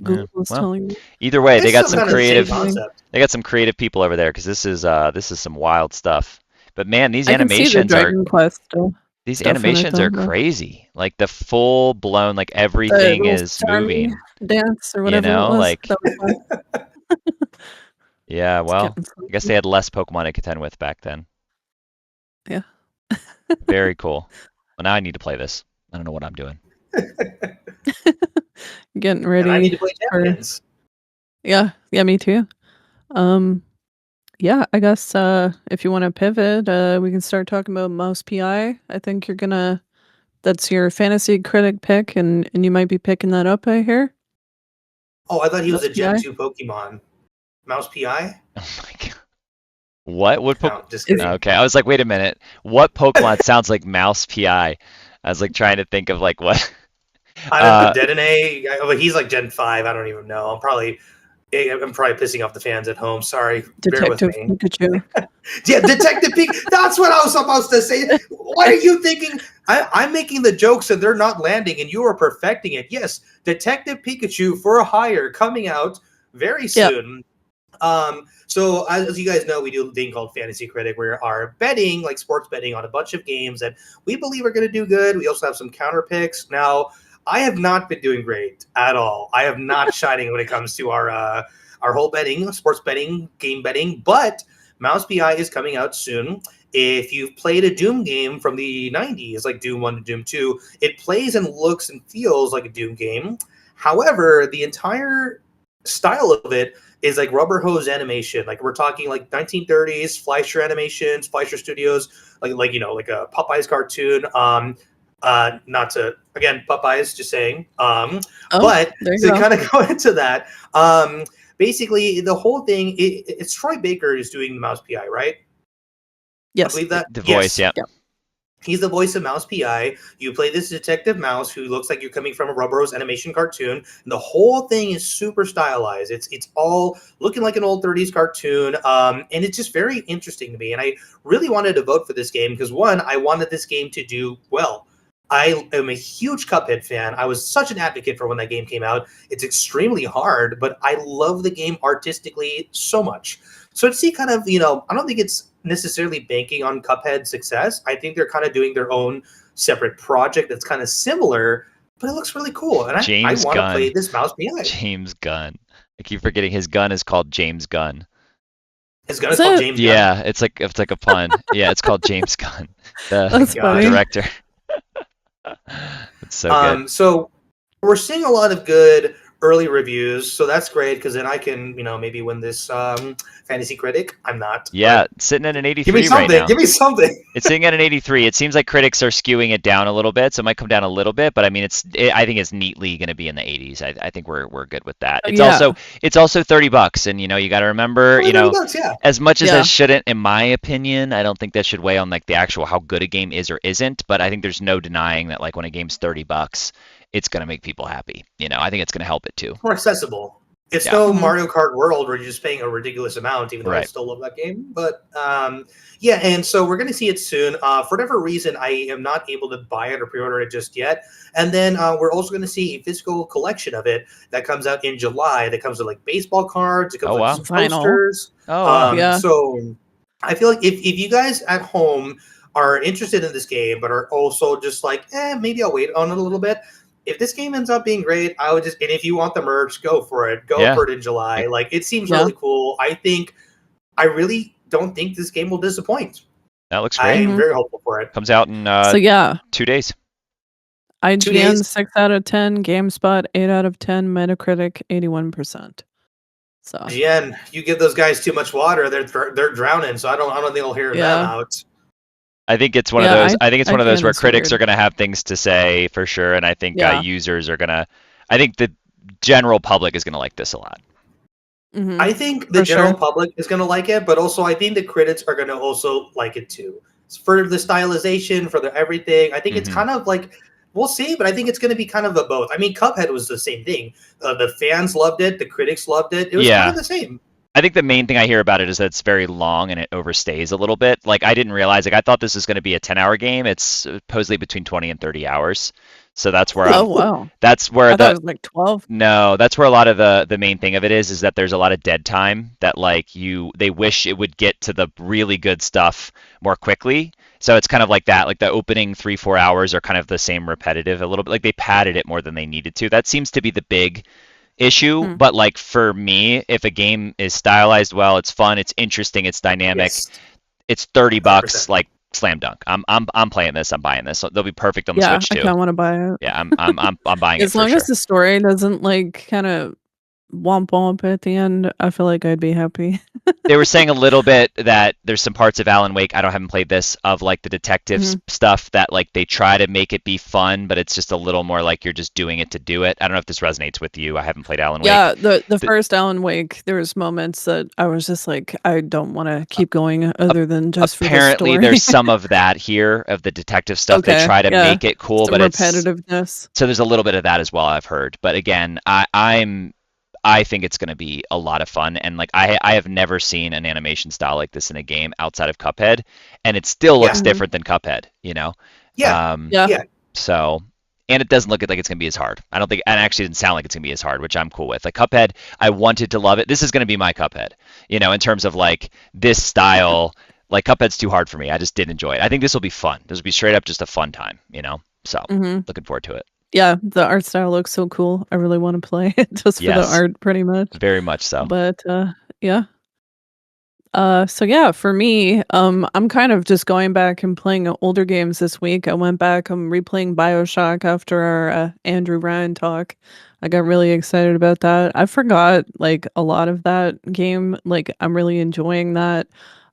Google was telling me. Either way, they got some creative. They got some creative people over there, because this is some wild stuff. But man, these animations these animations are crazy. The full blown, everything is moving. Dance or whatever. Yeah, well, I guess they had less Pokemon to contend with back then. Yeah. Very cool. Well, now I need to play this. I don't know what I'm doing. Getting ready. And I need to play Champions. Yeah, me too. Yeah, I guess if you want to pivot, we can start talking about Mouse PI. I think that's your fantasy critic pick, and you might be picking that up, I hear. Oh, I thought he was a Gen 2 Pokemon. Mouse PI? Oh my god. What? Just kidding. Okay, I was like, wait a minute. What Pokemon sounds like Mouse PI? I was trying to think of what. I don't know, Dedenne. He's Gen 5. I don't even know. I'm probably pissing off the fans at home. Sorry. Detective Bear with me. Pikachu. Yeah, Detective Pikachu. That's what I was supposed to say. What are you thinking? I'm making the jokes and they're not landing, and you are perfecting it. Yes, Detective Pikachu for a hire coming out very soon. So as you guys know, we do a thing called Fantasy Critic, where our betting, like sports betting, on a bunch of games that we believe are going to do good. We also have some counter picks. Now, I have not been doing great at all. I have not shining when it comes to our whole betting, sports betting, game betting. But Mouse PI is coming out soon. If you've played a Doom game from the 90s, like Doom 1 to Doom 2, it plays and looks and feels like a Doom game. However, the entire style of it is like rubber hose animation. Like we're talking like 1930s Fleischer animations, Fleischer Studios, like like a Popeyes cartoon. Not to again Popeyes, just saying. But to kind of go into that, basically the whole thing, it's Troy Baker is doing the Mouse PI, right? Yes, I believe that the voice, yes. yeah. He's the voice of Mouse PI. You play this Detective Mouse who looks like you're coming from a Rubber Rose animation cartoon. And the whole thing is super stylized. It's all looking like an old 30s cartoon. And it's just very interesting to me. And I really wanted to vote for this game because, one, I wanted this game to do well. I am a huge Cuphead fan. I was such an advocate for when that game came out. It's extremely hard, but I love the game artistically so much. So to see kind of, I don't think it's necessarily banking on Cuphead's success. I think they're kind of doing their own separate project that's kind of similar, but it looks really cool. And I want to play this Mouse PI. James Gunn. I keep forgetting his gun is called James Gunn. His gun is called James Gunn? Yeah, it's like a pun. Yeah, it's called James Gunn, the director. It's so good. So we're seeing a lot of good early reviews, so that's great because then I can, maybe win this Fantasy Critic. I'm not. Yeah, sitting at an 83 right now. Give me something. It's sitting at an 83. It seems like critics are skewing it down a little bit, so it might come down a little bit. But I mean, I think it's neatly going to be in the 80s. I think we're good with that. It's also $30, and you got to remember, as much as that shouldn't, in my opinion, I don't think that should weigh on like the actual how good a game is or isn't. But I think there's no denying that like when a game's $30, it's going to make people happy. I think it's going to help it too. More accessible. It's no Mario Kart World where you're just paying a ridiculous amount, even though I still love that game. But and so we're going to see it soon. For whatever reason, I am not able to buy it or pre-order it just yet. And then we're also going to see a physical collection of it that comes out in July. That comes with like baseball cards. It comes with some posters. So I feel like if you guys at home are interested in this game, but are also just like, maybe I'll wait on it a little bit. If this game ends up being great, I would and if you want the merch, go for it. Go for it in July. Like, it seems really cool. I really don't think this game will disappoint. That looks great. I'm very hopeful for it. Comes out in 2 days. IGN 6 out of 10, GameSpot 8 out of 10, Metacritic 81%. So IGN, you give those guys too much water, they're drowning. So I don't think I'll hear them out. I think it's one of those. I think it's one of those where critics are going to have things to say for sure, and I think users are going to. I think the general public is going to like this a lot. Mm-hmm. I think the general public is going to like it, but also I think the critics are going to also like it too. For the stylization, for the everything, I think it's kind of like, we'll see, but I think it's going to be kind of a both. I mean, Cuphead was the same thing. The fans loved it, the critics loved it. It was kind of the same. I think the main thing I hear about it is that it's very long and it overstays a little bit. Like, I didn't realize, I thought this was going to be a 10-hour game. It's supposedly between 20 and 30 hours. So that's where that's where I thought it was like 12. No, that's where a lot of the main thing of it is that there's a lot of dead time that like they wish it would get to the really good stuff more quickly. So it's kind of like that, like the opening 3-4 hours are kind of the same repetitive a little bit, like they padded it more than they needed to. That seems to be the big issue. But like for me, if a game is stylized well, it's fun, it's interesting, it's dynamic, it's $30, 100%. Like slam dunk. I'm playing this. I'm buying this. So they'll be perfect on the Switch too. I kind of want to buy it. Yeah, I'm buying it. As long as the story doesn't like kind of womp womp at the end, I feel like I'd be happy. They were saying a little bit that there's some parts of Alan Wake, haven't played this, of like the detective stuff that like they try to make it be fun, but it's just a little more like you're just doing it to do it. I don't know if this resonates with you. I haven't played Alan Wake. Yeah, the first Alan Wake, there was moments that I was just like, I don't want to keep going other than just apparently for the story. There's some of that here of the detective stuff. They try to make it cool, but repetitiveness. So there's a little bit of that as well, I've heard. But again, I think it's going to be a lot of fun, and like I have never seen an animation style like this in a game outside of Cuphead, and it still looks different than Cuphead, you know. Yeah. So and it doesn't look like it's going to be as hard. I don't think, and actually didn't sound like it's going to be as hard, which I'm cool with. Like Cuphead, I wanted to love it. This is going to be my Cuphead, in terms of like this style. Like Cuphead's too hard for me. I just didn't enjoy it. I think this will be fun. This will be straight up just a fun time, So looking forward to it. Yeah, the art style looks so cool. I really want to play it just for the art, pretty much. Very much so. But yeah. So yeah, for me, I'm kind of just going back and playing older games this week. I'm replaying BioShock after our Andrew Ryan talk. I got really excited about that. I forgot like a lot of that game. Like I'm really enjoying that.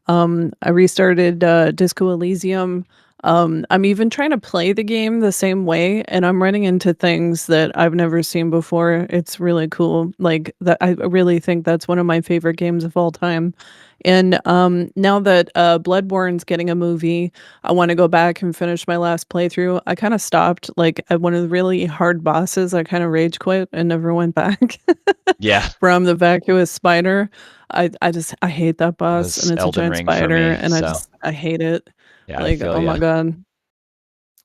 I restarted Disco Elysium. I'm even trying to play the game the same way, and I'm running into things that I've never seen before. It's really cool. Like that, I really think that's one of my favorite games of all time. And now that Bloodborne's getting a movie, I want to go back and finish my last playthrough. I kind of stopped like at one of the really hard bosses. I kind of rage quit and never went back. Yeah. From the vacuous spider. I hate that boss, and it's Elden a giant Ring for spider, me, and so. I hate it. Yeah, Like, I feel oh my ya. god.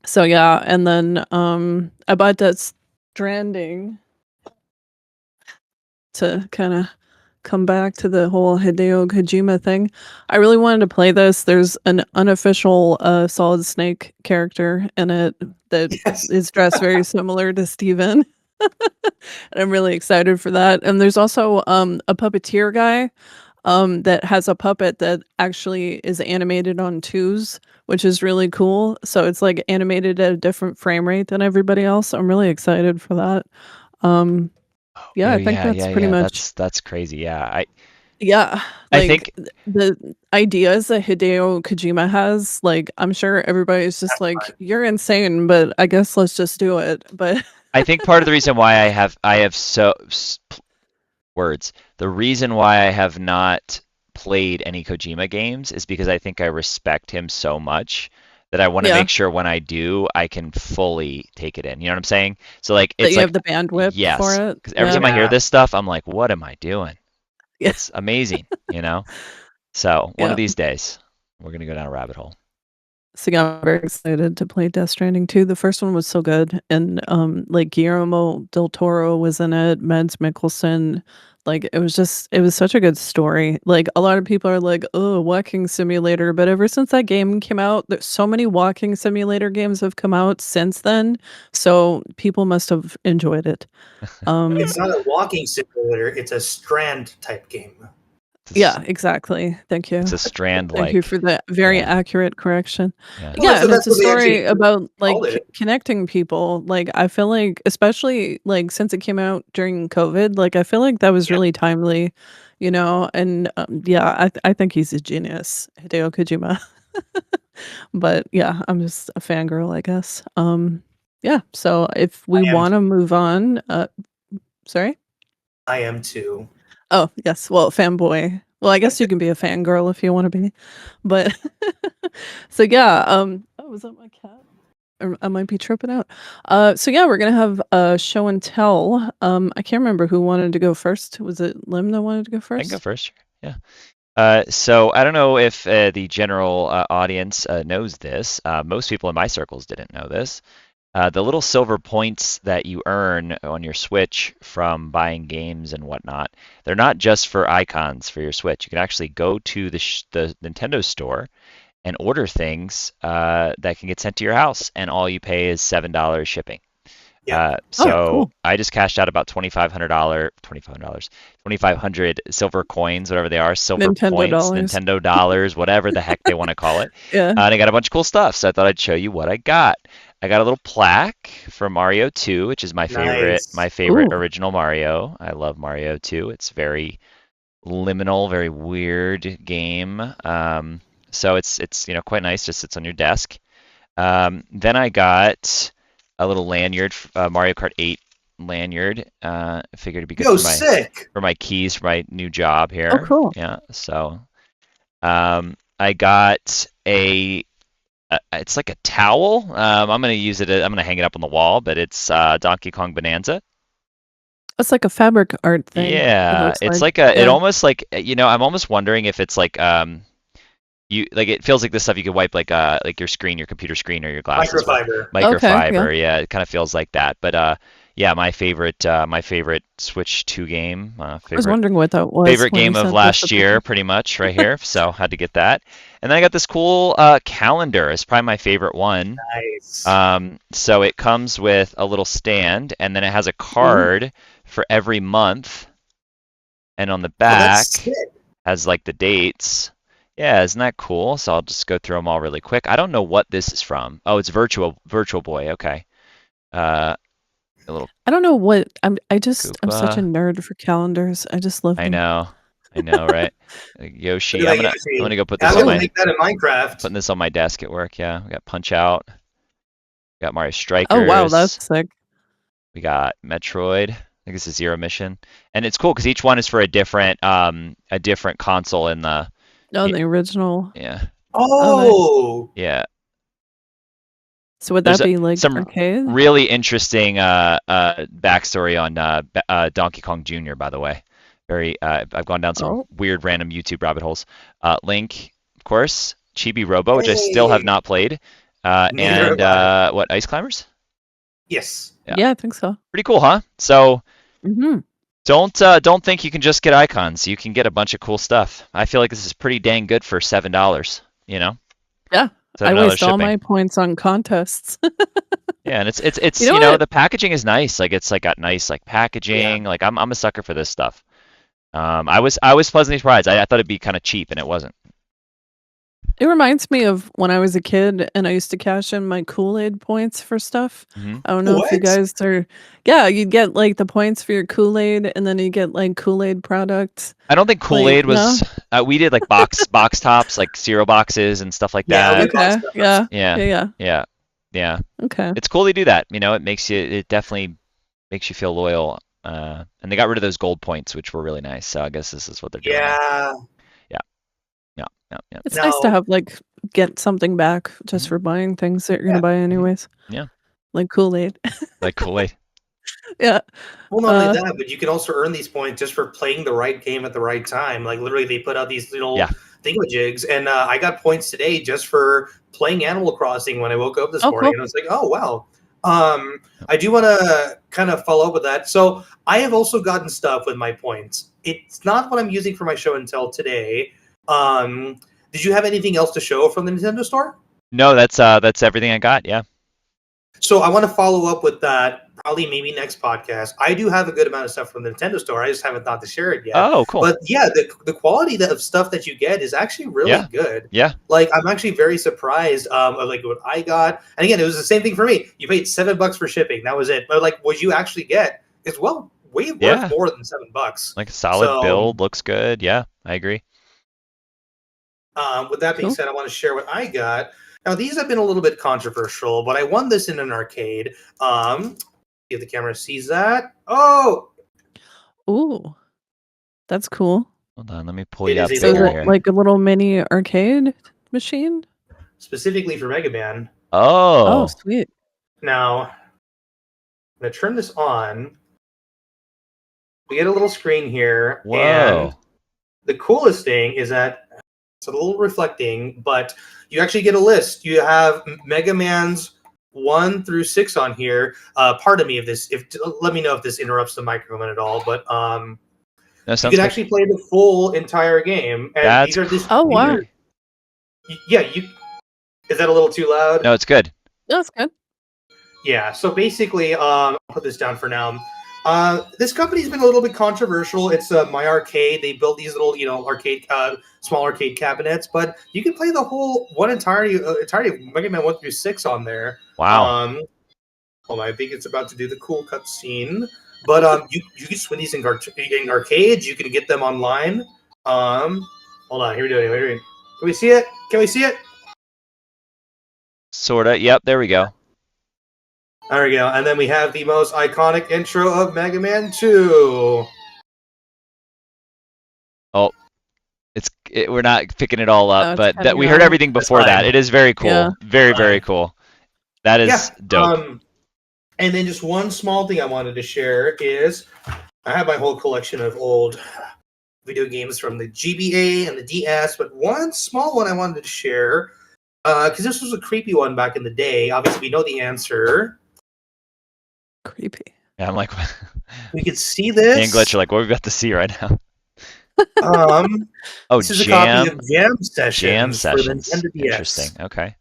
So yeah, and then I bought Death Stranding to kind of come back to the whole Hideo Kojima thing. I really wanted to play this. There's an unofficial Solid Snake character in it that is dressed very similar to Steven. And I'm really excited for that. And there's also a puppeteer guy that has a puppet that actually is animated on twos, which is really cool. So it's like animated at a different frame rate than everybody else. I'm really excited for that. Yeah, I think that's pretty much. That's crazy. Yeah, Yeah, I think the ideas that Hideo Kojima has, like I'm sure everybody's just like, "You're insane," but I guess let's just do it. But I think part of the reason why I have words. The reason why I have not played any Kojima games is because I think I respect him so much that I want to Yeah. make sure when I do, I can fully take it in. You know what I'm saying? So like that it's you like have the bandwidth yes, for it. because every Yeah. time I hear this stuff, I'm like, what am I doing? Yeah. It's amazing, So one Yeah. of these days, we're gonna go down a rabbit hole. So yeah, I'm very excited to play Death Stranding 2. The first one was so good, and like Guillermo del Toro was in it, Mads Mikkelsen. Like it was such a good story. Like a lot of people are like, "Oh, walking simulator," but ever since that game came out, there's so many walking simulator games have come out since then. So people must have enjoyed it. It's not a walking simulator; it's a strand type game. Yeah, exactly. Thank you. It's a strand. Thank you for that very accurate correction. Yeah. Well, Yeah, so and that's it's a what they story actually about like called it. connecting people. Like I feel like, especially like since it came out during COVID, like I feel like that was really timely, And yeah, I think he's a genius, Hideo Kojima. But yeah, I'm just a fangirl, I guess. Yeah. So if we want to move on, sorry. I am too. Oh, yes. Well, fanboy. Well, I guess you can be a fangirl if you want to be. But so yeah, oh, was that my cat? Or I might be tripping out. So yeah, we're gonna have a show and tell. I can't remember who wanted to go first. Was it Lim that wanted to go I first? can go first. Yeah. So I don't know if the general audience knows this. Most people in my circles didn't know this. The little silver points that you earn on your Switch from buying games and whatnot, they're not just for icons for your Switch. You can actually go to the Nintendo store and order things that can get sent to your house, and all you pay is $7 shipping. Yeah. Cool. I just cashed out about $2,500 silver coins, whatever they are, silver Nintendo points, dollars. Nintendo dollars, whatever the heck they want to call it. Yeah. And I got a bunch of cool stuff, so I thought I'd show you what I got. I got a little plaque from Mario 2, which is my favorite Ooh. original Mario. I love Mario 2. It's very liminal, very weird game. So it's quite nice. Just sits on your desk. Then I got a little lanyard, Mario Kart 8 lanyard. Figured it'd be good for my keys for my new job here. Oh, cool. Yeah. So I got it's like a towel. I'm gonna use it. I'm gonna hang it up on the wall, but it's Donkey Kong Bonanza. It's like a fabric art thing. Yeah, it's like it almost like I'm almost wondering if it's like it feels like the stuff you could wipe like your screen, your computer screen, or your glasses. Microfiber. Microfiber, Okay, yeah, it kind of feels like that. But yeah, my favorite Switch 2 game, I was wondering what that was favorite when you game of sent us the last year, picture. pretty much right here. So had to get that. And then I got this cool calendar. It's probably my favorite one. Nice. So it comes with a little stand, and then it has a Ooh. card for every month, and on the Oh, that's back sick. has like the dates. Yeah, isn't that cool? So I'll just go through them all really quick. I don't know what this is from. Oh, it's Virtual Boy. Okay. A little I don't know what I'm such a Koopa. nerd for calendars. I just love I them. know. I know, right? Look Yoshi. at I'm that gonna Yoshi. go put I'm this on gonna my make that in Minecraft. putting this on my desk at work. Yeah, we got Punch Out. We got Mario Oh wow, Strikers. that's sick. We got Metroid. I think this is Zero Mission, and it's cool because each one is for a different console in the Oh, the original. yeah Oh, nice. Oh, yeah. So would There's that be like some arcade? really interesting backstory on Donkey Kong Jr. By the way, I've gone down some Oh, weird random YouTube rabbit holes. Link, of course, Chibi Robo, which I still have hey. not played, Neither and have I. what Ice Climbers? Yes. Yeah, yeah, I think so. pretty cool, huh? So Hmm. don't think you can just get icons. You can get a bunch of cool stuff. I feel like this is pretty dang good for $7. You know, Yeah, I $7 waste all shipping. my points on contests. Yeah, and it's You know what? the packaging is nice. Like it's like got nice like Yeah. packaging. Like I'm a sucker for this stuff. I was pleasantly surprised. I thought it'd be kind of cheap, and it wasn't. It reminds me of when I was a kid and I used to cash in my Kool-Aid points for stuff. Hmm. I don't know if you What? guys are. Yeah, you'd get like the points for your Kool-Aid and then you get like Kool-Aid products. I don't think Like, Kool-Aid no? was. We did like box tops, like cereal boxes and stuff like Yeah, we that. box Okay. cutters. Yeah. Yeah, Yeah. Yeah. yeah, yeah. Okay. It's cool to do that. You know, it definitely makes you feel loyal. And they got rid of those gold points, which were really nice. So I guess this is what they're doing now. Yeah. Yeah, yeah, yeah, yeah. It's nice to Now, have like get something back just Mhm. for buying things that you're yeah. gonna buy anyways. Yeah, Like Kool-Aid. like Kool-Aid. Yeah. Well, not only Uh that, but you can also earn these points just for playing the right game at the right time. Like literally, they put out these little Yeah. thingamajigs, and I got points today just for playing Animal Crossing when I woke up this oh morning, cool. and I was like, oh wow. I do want to kind of follow up with that. So I have also gotten stuff with my points. It's not what I'm using for my show and tell today. Did you have anything else to show from the Nintendo store? No, that's everything I got. Yeah. So I want to follow up with that probably maybe next podcast. I do have a good amount of stuff from the Nintendo store. I just haven't thought to share it yet. Oh, cool. But yeah, the quality of stuff that you get is actually really Yeah. good. Yeah. Like I'm actually very surprised of like what I got. And again, it was the same thing for me. You paid $7 for shipping. That was it. But like what you actually get is way Yeah. worth more than $7. Like a solid build, looks good. Yeah, I agree. With that being Cool. said, I want to share what I got. Now, these have been a little bit controversial, but I won this in an arcade. If the camera sees that. Oh, Ooh. That's cool. Hold on, let me pull It you is up a So is bigger little- it here. like a little mini arcade machine? specifically for Mega Man. Oh, Oh, sweet. Now, I'm going to turn this on. We get a little screen here. whoa. And the coolest thing is that it's a little reflecting, but you actually get a list. You have Mega Man's 1 through 6 on here. Pardon me if this, let me know if this interrupts the microphone at all, but That you sounds can good. actually play the full entire game. And That's these are this. Oh, wow. Yeah, is that a little too loud? No, it's good. That's good. Yeah, so basically, I'll put this down for now. This company's been a little bit controversial. It's My Arcade. They built these little, arcade, small arcade cabinets, but you can play the whole entirety of Mega Man 1 through 6 on there. Wow. Hold on, I think it's about to do the cool cutscene. But you can just win these in arcades. You can get them online. Hold on, here we go. Can we see it? Can we see it? Sorta. Yep, there we go. There we go. And then we have the most iconic intro of Mega Man 2. Oh, we're not picking it all No, up, it's but cutting we it heard out. everything That's before that. fine. It is very cool. Yeah. Very, Fine. very cool. That is dope. And then just one small thing I wanted to share is I have my whole collection of old video games from the GBA and the DS, but one small one I wanted to share because this was a creepy one back in the day. Obviously, we know the answer. Creepy. Yeah, I'm like, We could see this. and Glitch, you're like, what we got to see right now? Oh, this is a copy of Jam Sessions for the Nintendo DS. Interesting. Okay.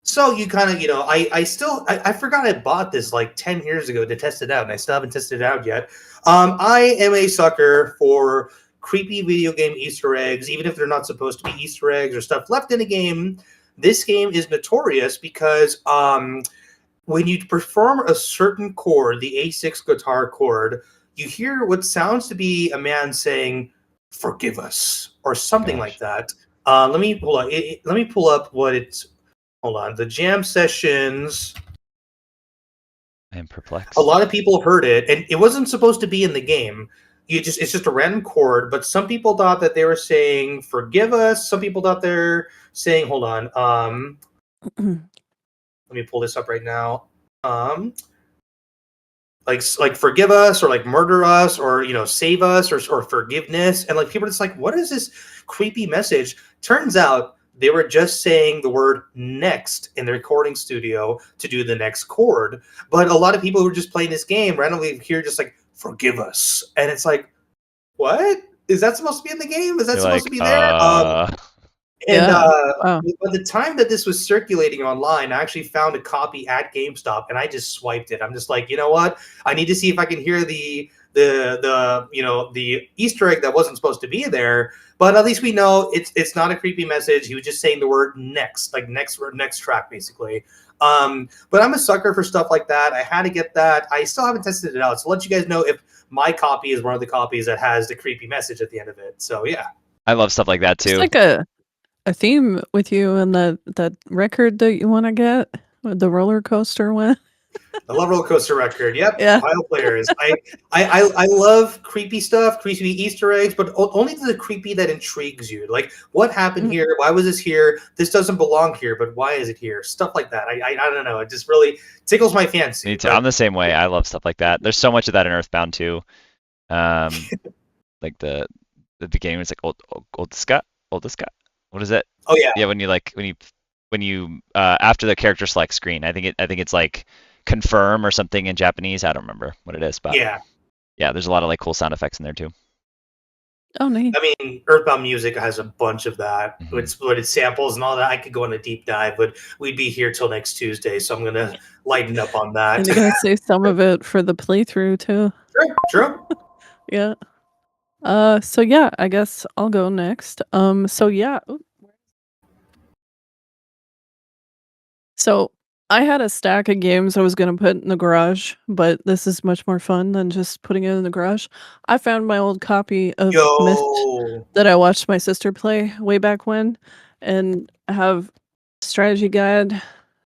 So you kind of, I forgot I bought this like 10 years ago to test it out, and I still haven't tested it out yet. I am a sucker for creepy video game Easter eggs, even if they're not supposed to be Easter eggs or stuff left in a game. This game is notorious because when you perform a certain chord, the A6 guitar chord, you hear what sounds to be a man saying, "Forgive us," or something like that. Let me pull up what it's. Hold on. The Jam Sessions. I am perplexed. A lot of people heard it, and it wasn't supposed to be in the game. It's just a random chord, but some people thought that they were saying "Forgive us." Some people thought they're saying, hold on. Let me pull this up right now. Like forgive us, or like murder us, or save us, or forgiveness. And like people are just like, what is this creepy message? Turns out they were just saying the word next in the recording studio to do the next chord. But a lot of people who are just playing this game randomly hear just like, forgive us. And it's like, what? Is that supposed to be in the game? Is that supposed to be there? By the time that this was circulating online, I actually found a copy at GameStop, and I just swiped it. I'm just like, you know what? I need to see if I can hear the Easter egg that wasn't supposed to be there. But at least we know it's not a creepy message. He was just saying the word next, like next track, basically. But I'm a sucker for stuff like that. I had to get that. I still haven't tested it out, so I'll let you guys know if my copy is one of the copies that has the creepy message at the end of it. So yeah, I love stuff like that too. It's like a theme with you and that record that you want to get, the roller coaster one. I love roller coaster record. Yep. Yeah. Ohio players. I love creepy stuff, creepy Easter eggs, but only the creepy that intrigues you. Like, what happened here? Why was this here? This doesn't belong here, but why is it here? Stuff like that. I don't know. It just really tickles my fancy. Me too. I'm the same way. I love stuff like that. There's so much of that in Earthbound too. Like the beginning was like old Scott. What is it? Oh yeah. Yeah, when you after the character select screen, I think it's like confirm or something in Japanese. I don't remember what it is, but yeah, there's a lot of like cool sound effects in there too. Oh, neat. I mean, Earthbound music has a bunch of that. It's samples and all that. I could go on a deep dive, but we'd be here till next Tuesday, so I'm gonna lighten up on that. And you're gonna save some of it for the playthrough too. True. Yeah. So yeah, I guess I'll go next. So yeah. So I had a stack of games I was gonna put in the garage, but this is much more fun than just putting it in the garage. I found my old copy of Myst that I watched my sister play way back when, and I have a strategy guide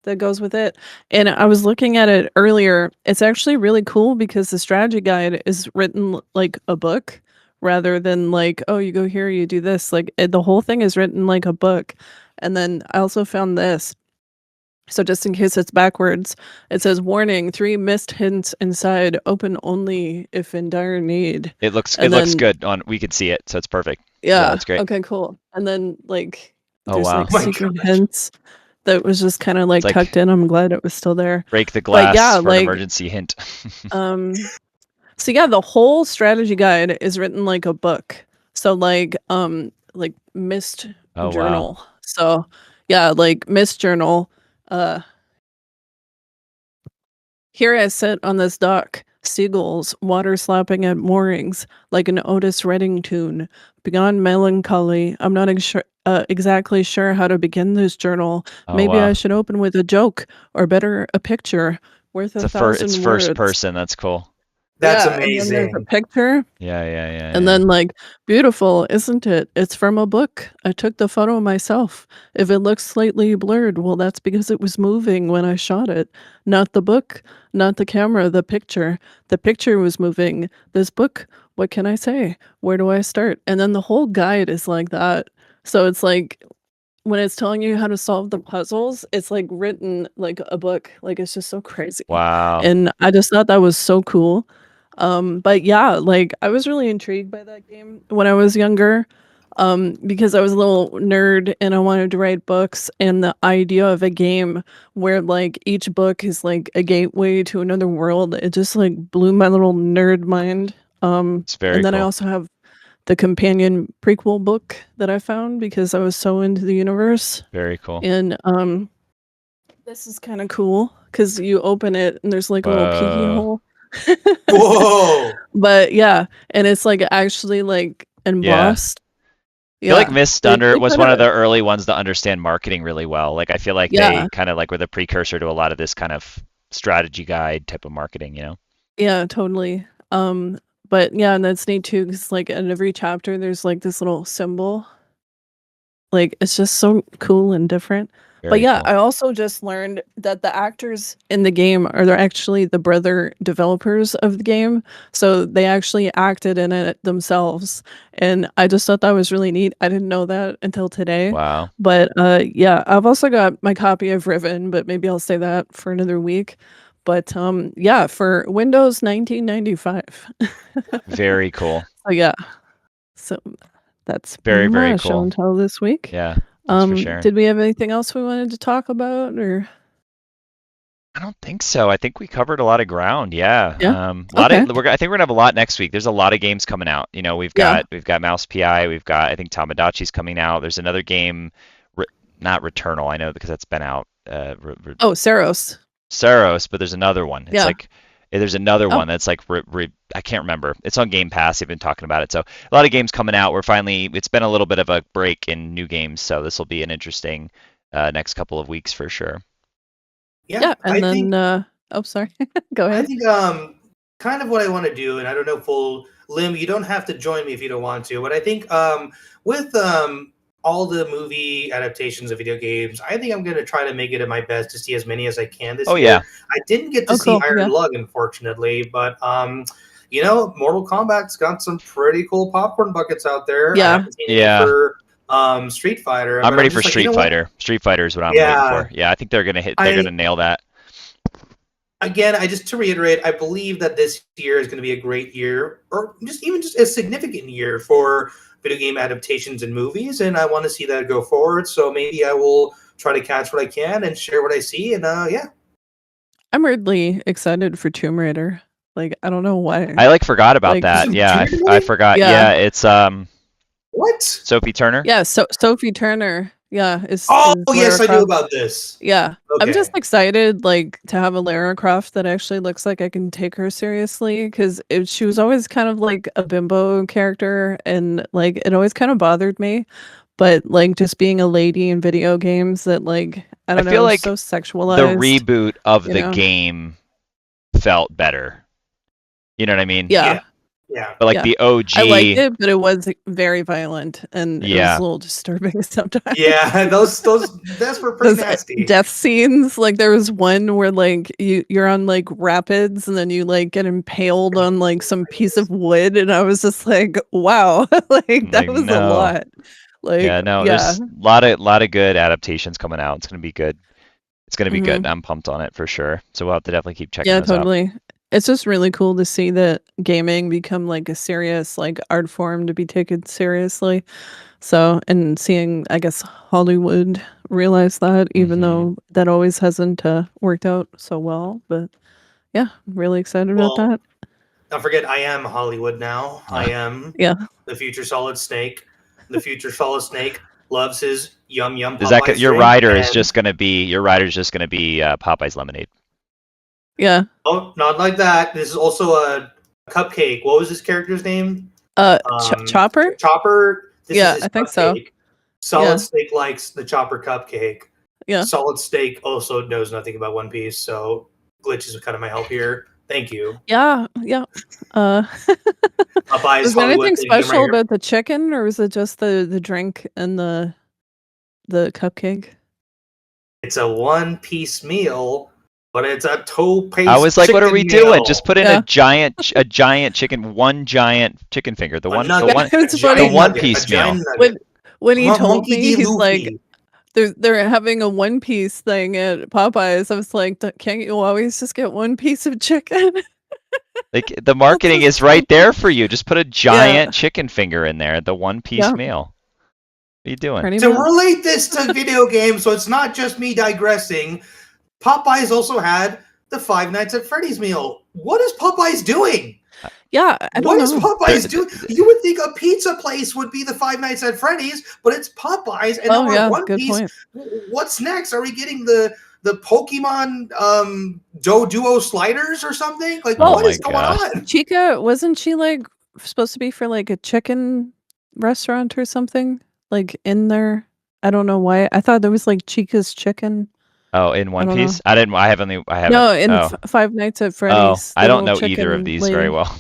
that goes with it. And I was looking at it earlier. It's actually really cool because the strategy guide is written like a book rather than like, oh, you go here, you do this. Like the whole thing is written like a book. And then I also found this. So just in case it's backwards, it says, warning, 3 Myst hints inside, open only if in dire need. It looks good we could see it, so it's perfect. Yeah, that's great. Okay, cool. And then like there's like secret hints that was just kind of like tucked in. I'm glad it was still there. Break the glass for an emergency hint. So yeah, the whole strategy guide is written like a book. So like Myst journal. Wow. So yeah, like Myst journal. Here I sit on this dock, seagulls, water slapping at moorings, like an Otis Redding tune. Beyond melancholy, I'm not exactly sure how to begin this journal. Maybe I should open with a joke, or better, a picture worth a thousand words. It's first person. That's cool. That's amazing. And there's a picture. Yeah. And then like, beautiful, isn't it? It's from a book. I took the photo myself. If it looks slightly blurred, well, that's because it was moving when I shot it. Not the book, not the camera, the picture. The picture was moving. This book, what can I say? Where do I start? And then the whole guide is like that. So it's like, when it's telling you how to solve the puzzles, it's like written like a book. Like it's just so crazy. Wow. And I just thought that was so cool. But yeah, like I was really intrigued by that game when I was younger. Because I was a little nerd and I wanted to write books, and the idea of a game where like each book is like a gateway to another world, it just like blew my little nerd mind. It's very And then I cool. also have the companion prequel book that I found because I was so into the universe. Very cool. And this is kind of cool because you open it and there's like a little peeky hole. Whoa! But yeah, and it's like actually like embossed. I feel like Myst was one of kinda- the early ones to understand marketing really well. Like I feel like Yeah. they kind of like were the precursor to a lot of this kind of strategy guide type of marketing, you know? Yeah, totally. But yeah, and that's neat too, because like in every chapter there's like this little symbol. Like it's just so cool and different. But Very yeah, cool. I also just learned that the actors in the game are they're actually the brother developers of the game. So they actually acted in it themselves. And I just thought that was really neat. I didn't know that until today. Wow. But yeah, I've also got my copy of Riven, but maybe I'll say that for another week. But yeah, for Windows 1995. Very cool. So yeah. So that's Very, very my show cool. and tell this week. Yeah. Thanks for sharing. Did we have anything else we wanted to talk about, or? I don't think so. I think we covered a lot of ground. Yeah. Yeah? I Okay. think we're gonna have a lot next week. There's a lot of games coming out. You know, we've Yeah. got Mouse PI. We've got I think Tamagotchi's coming out. There's another game, not Returnal. I know because that's been out. Oh, Saros. Saros, but there's another one. It's Yeah. like there's another Oh. one that's like I can't remember. It's on Game Pass. They've been talking about it. So a lot of games coming out. It's been a little bit of a break in new games. So this will be an interesting next couple of weeks for sure. Yeah, and I then think, oh, sorry. Go I ahead. think kind of what I want to do, and I don't know, full Lim, you don't have to join me if you don't want to, but I think with all the movie adaptations of video games, I think I'm going to try to make it my best to see as many as I can this year. Yeah. I didn't get to Oh, see cool. Iron Yeah. Lung, unfortunately, but you know, Mortal Kombat's got some pretty cool popcorn buckets out there. Yeah. I haven't seen any for Street Fighter. I'm but ready just for like, Street you know what? Fighter. Street Fighter is what I'm Yeah. waiting for. Yeah, I think they're gonna nail that. Again, I just to reiterate, I believe that this year is going to be a great year, or just a significant year for video game adaptations and movies, and I want to see that go forward. So maybe I will try to catch what I can and share what I see, and yeah. I'm weirdly excited for Tomb Raider. Like, I don't know why. I forgot about Like, that. Yeah, Tomb I Raider? forgot. Yeah. Yeah, it's What? Sophie Turner. Yeah, so Sophie Turner. Yeah, Oh, is yes, Lara I knew Croft. about this. Yeah. I'm Okay. just excited, like, to have a Lara Croft that actually looks like I can take her seriously, because she was always kind of like a bimbo character, and like it always kind of bothered me. But like just being a lady in video games that like I don't feel know, like so the sexualized. reboot of you the know? game felt better. You know what I mean? Yeah. Yeah. But like Yeah. the OG. I liked it, but it was very violent and it was Yeah. a little disturbing sometimes. Yeah, those that's were pretty Those nasty. death scenes, like there was one where like you're on like rapids and then you like get impaled on like some piece of wood, and I was just like, wow, like that Like, was a no. lot. Like Yeah, no, yeah. there's a lot of good adaptations coming out. It's gonna be good. It's gonna be good. Mhm. I'm pumped on it for sure. So we'll have to definitely keep checking Yeah, those out. totally. It's just really cool to see that gaming become like a serious like art form to be taken seriously. So, and seeing, I guess, Hollywood realize that, even Mhm. though that always hasn't worked out so well. But yeah, I'm really excited about Well, that. Don't forget, I am Hollywood now. I am Yeah. the future Solid Snake. The future Solid Snake loves his yum yum. Is that Popeyes your drink, rider is and- just gonna be Popeye's lemonade? Yeah. Oh, not like that. This is also a cupcake. What was this character's name? Chopper? Chopper. This Yeah, is his I think so. cupcake. Solid Yeah. Snake likes the Chopper cupcake. Yeah. Solid Snake also knows nothing about One Piece, so Glitch is kind of my help here. Thank you. Yeah. Yeah. Popeye's Was there Hollywood anything thing right special here. about the chicken, or was it just the drink and the cupcake? It's a one-piece meal, but it's a two-piece. I was like, what are we doing? meal. Just put in Yeah. a giant chicken, one giant chicken finger, the A one nugget, Yeah, it's a funny. giant The One nugget, Piece a giant meal. nugget. When he told Monkey me, D. he's Luffy. like, they're having a One Piece thing at Popeyes. I was like, can't you always just get one piece of chicken? Like the marketing is right there for you. Just put a giant chicken finger in there, the one-piece meal. What are you doing? Pretty To much. relate this to video games, so it's not just me digressing, Popeyes also had the Five Nights at Freddy's meal. What is Popeyes doing? Yeah, I don't know. What is Popeyes doing? You would think a pizza place would be the Five Nights at Freddy's, but it's Popeyes. And now we're One good Piece. point. What's next? Are we getting the Pokemon Duo sliders or something? Like, what is going on? Chica, wasn't she like supposed to be for like a chicken restaurant or something? Like in there? I don't know why. I thought there was like Chica's Chicken. Oh, in One Piece? Know. I haven't. No, in Five Nights at Freddy's. Oh, I don't know either of these very well.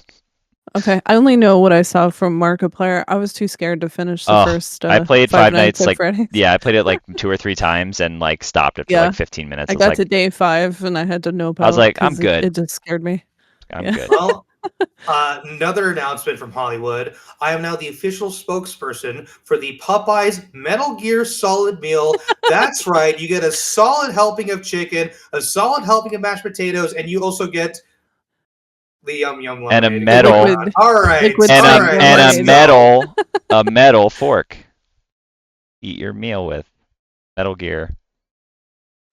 Okay, I only know what I saw from Markiplier. I was too scared to finish the first. I played Five Nights at Freddy's. Yeah, I played it like 2 or 3 times and like stopped after like 15 minutes. I got to day 5 and I had to nope out. I was like, I'm good. It just scared me. I'm good. Well, another announcement from Hollywood. I am now the official spokesperson for the Popeyes Metal Gear Solid Meal. That's right. You get a solid helping of chicken, a solid helping of mashed potatoes, and you also get the yum yum and a metal. All right. And a metal fork. Eat your meal with Metal Gear.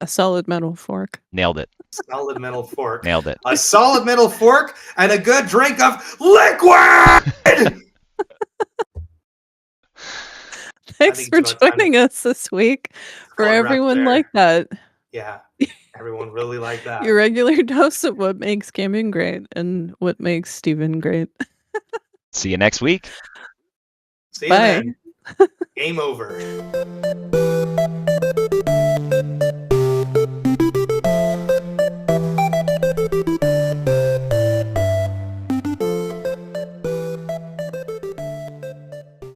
A solid metal fork. Nailed it. Solid metal fork. Nailed it. A solid metal fork and a good drink of liquid. Thanks for joining us this week. For everyone like that. Yeah. Everyone really like that. Your regular dose of what makes gaming great and what makes Steven great. See you next week. See you then. Game over.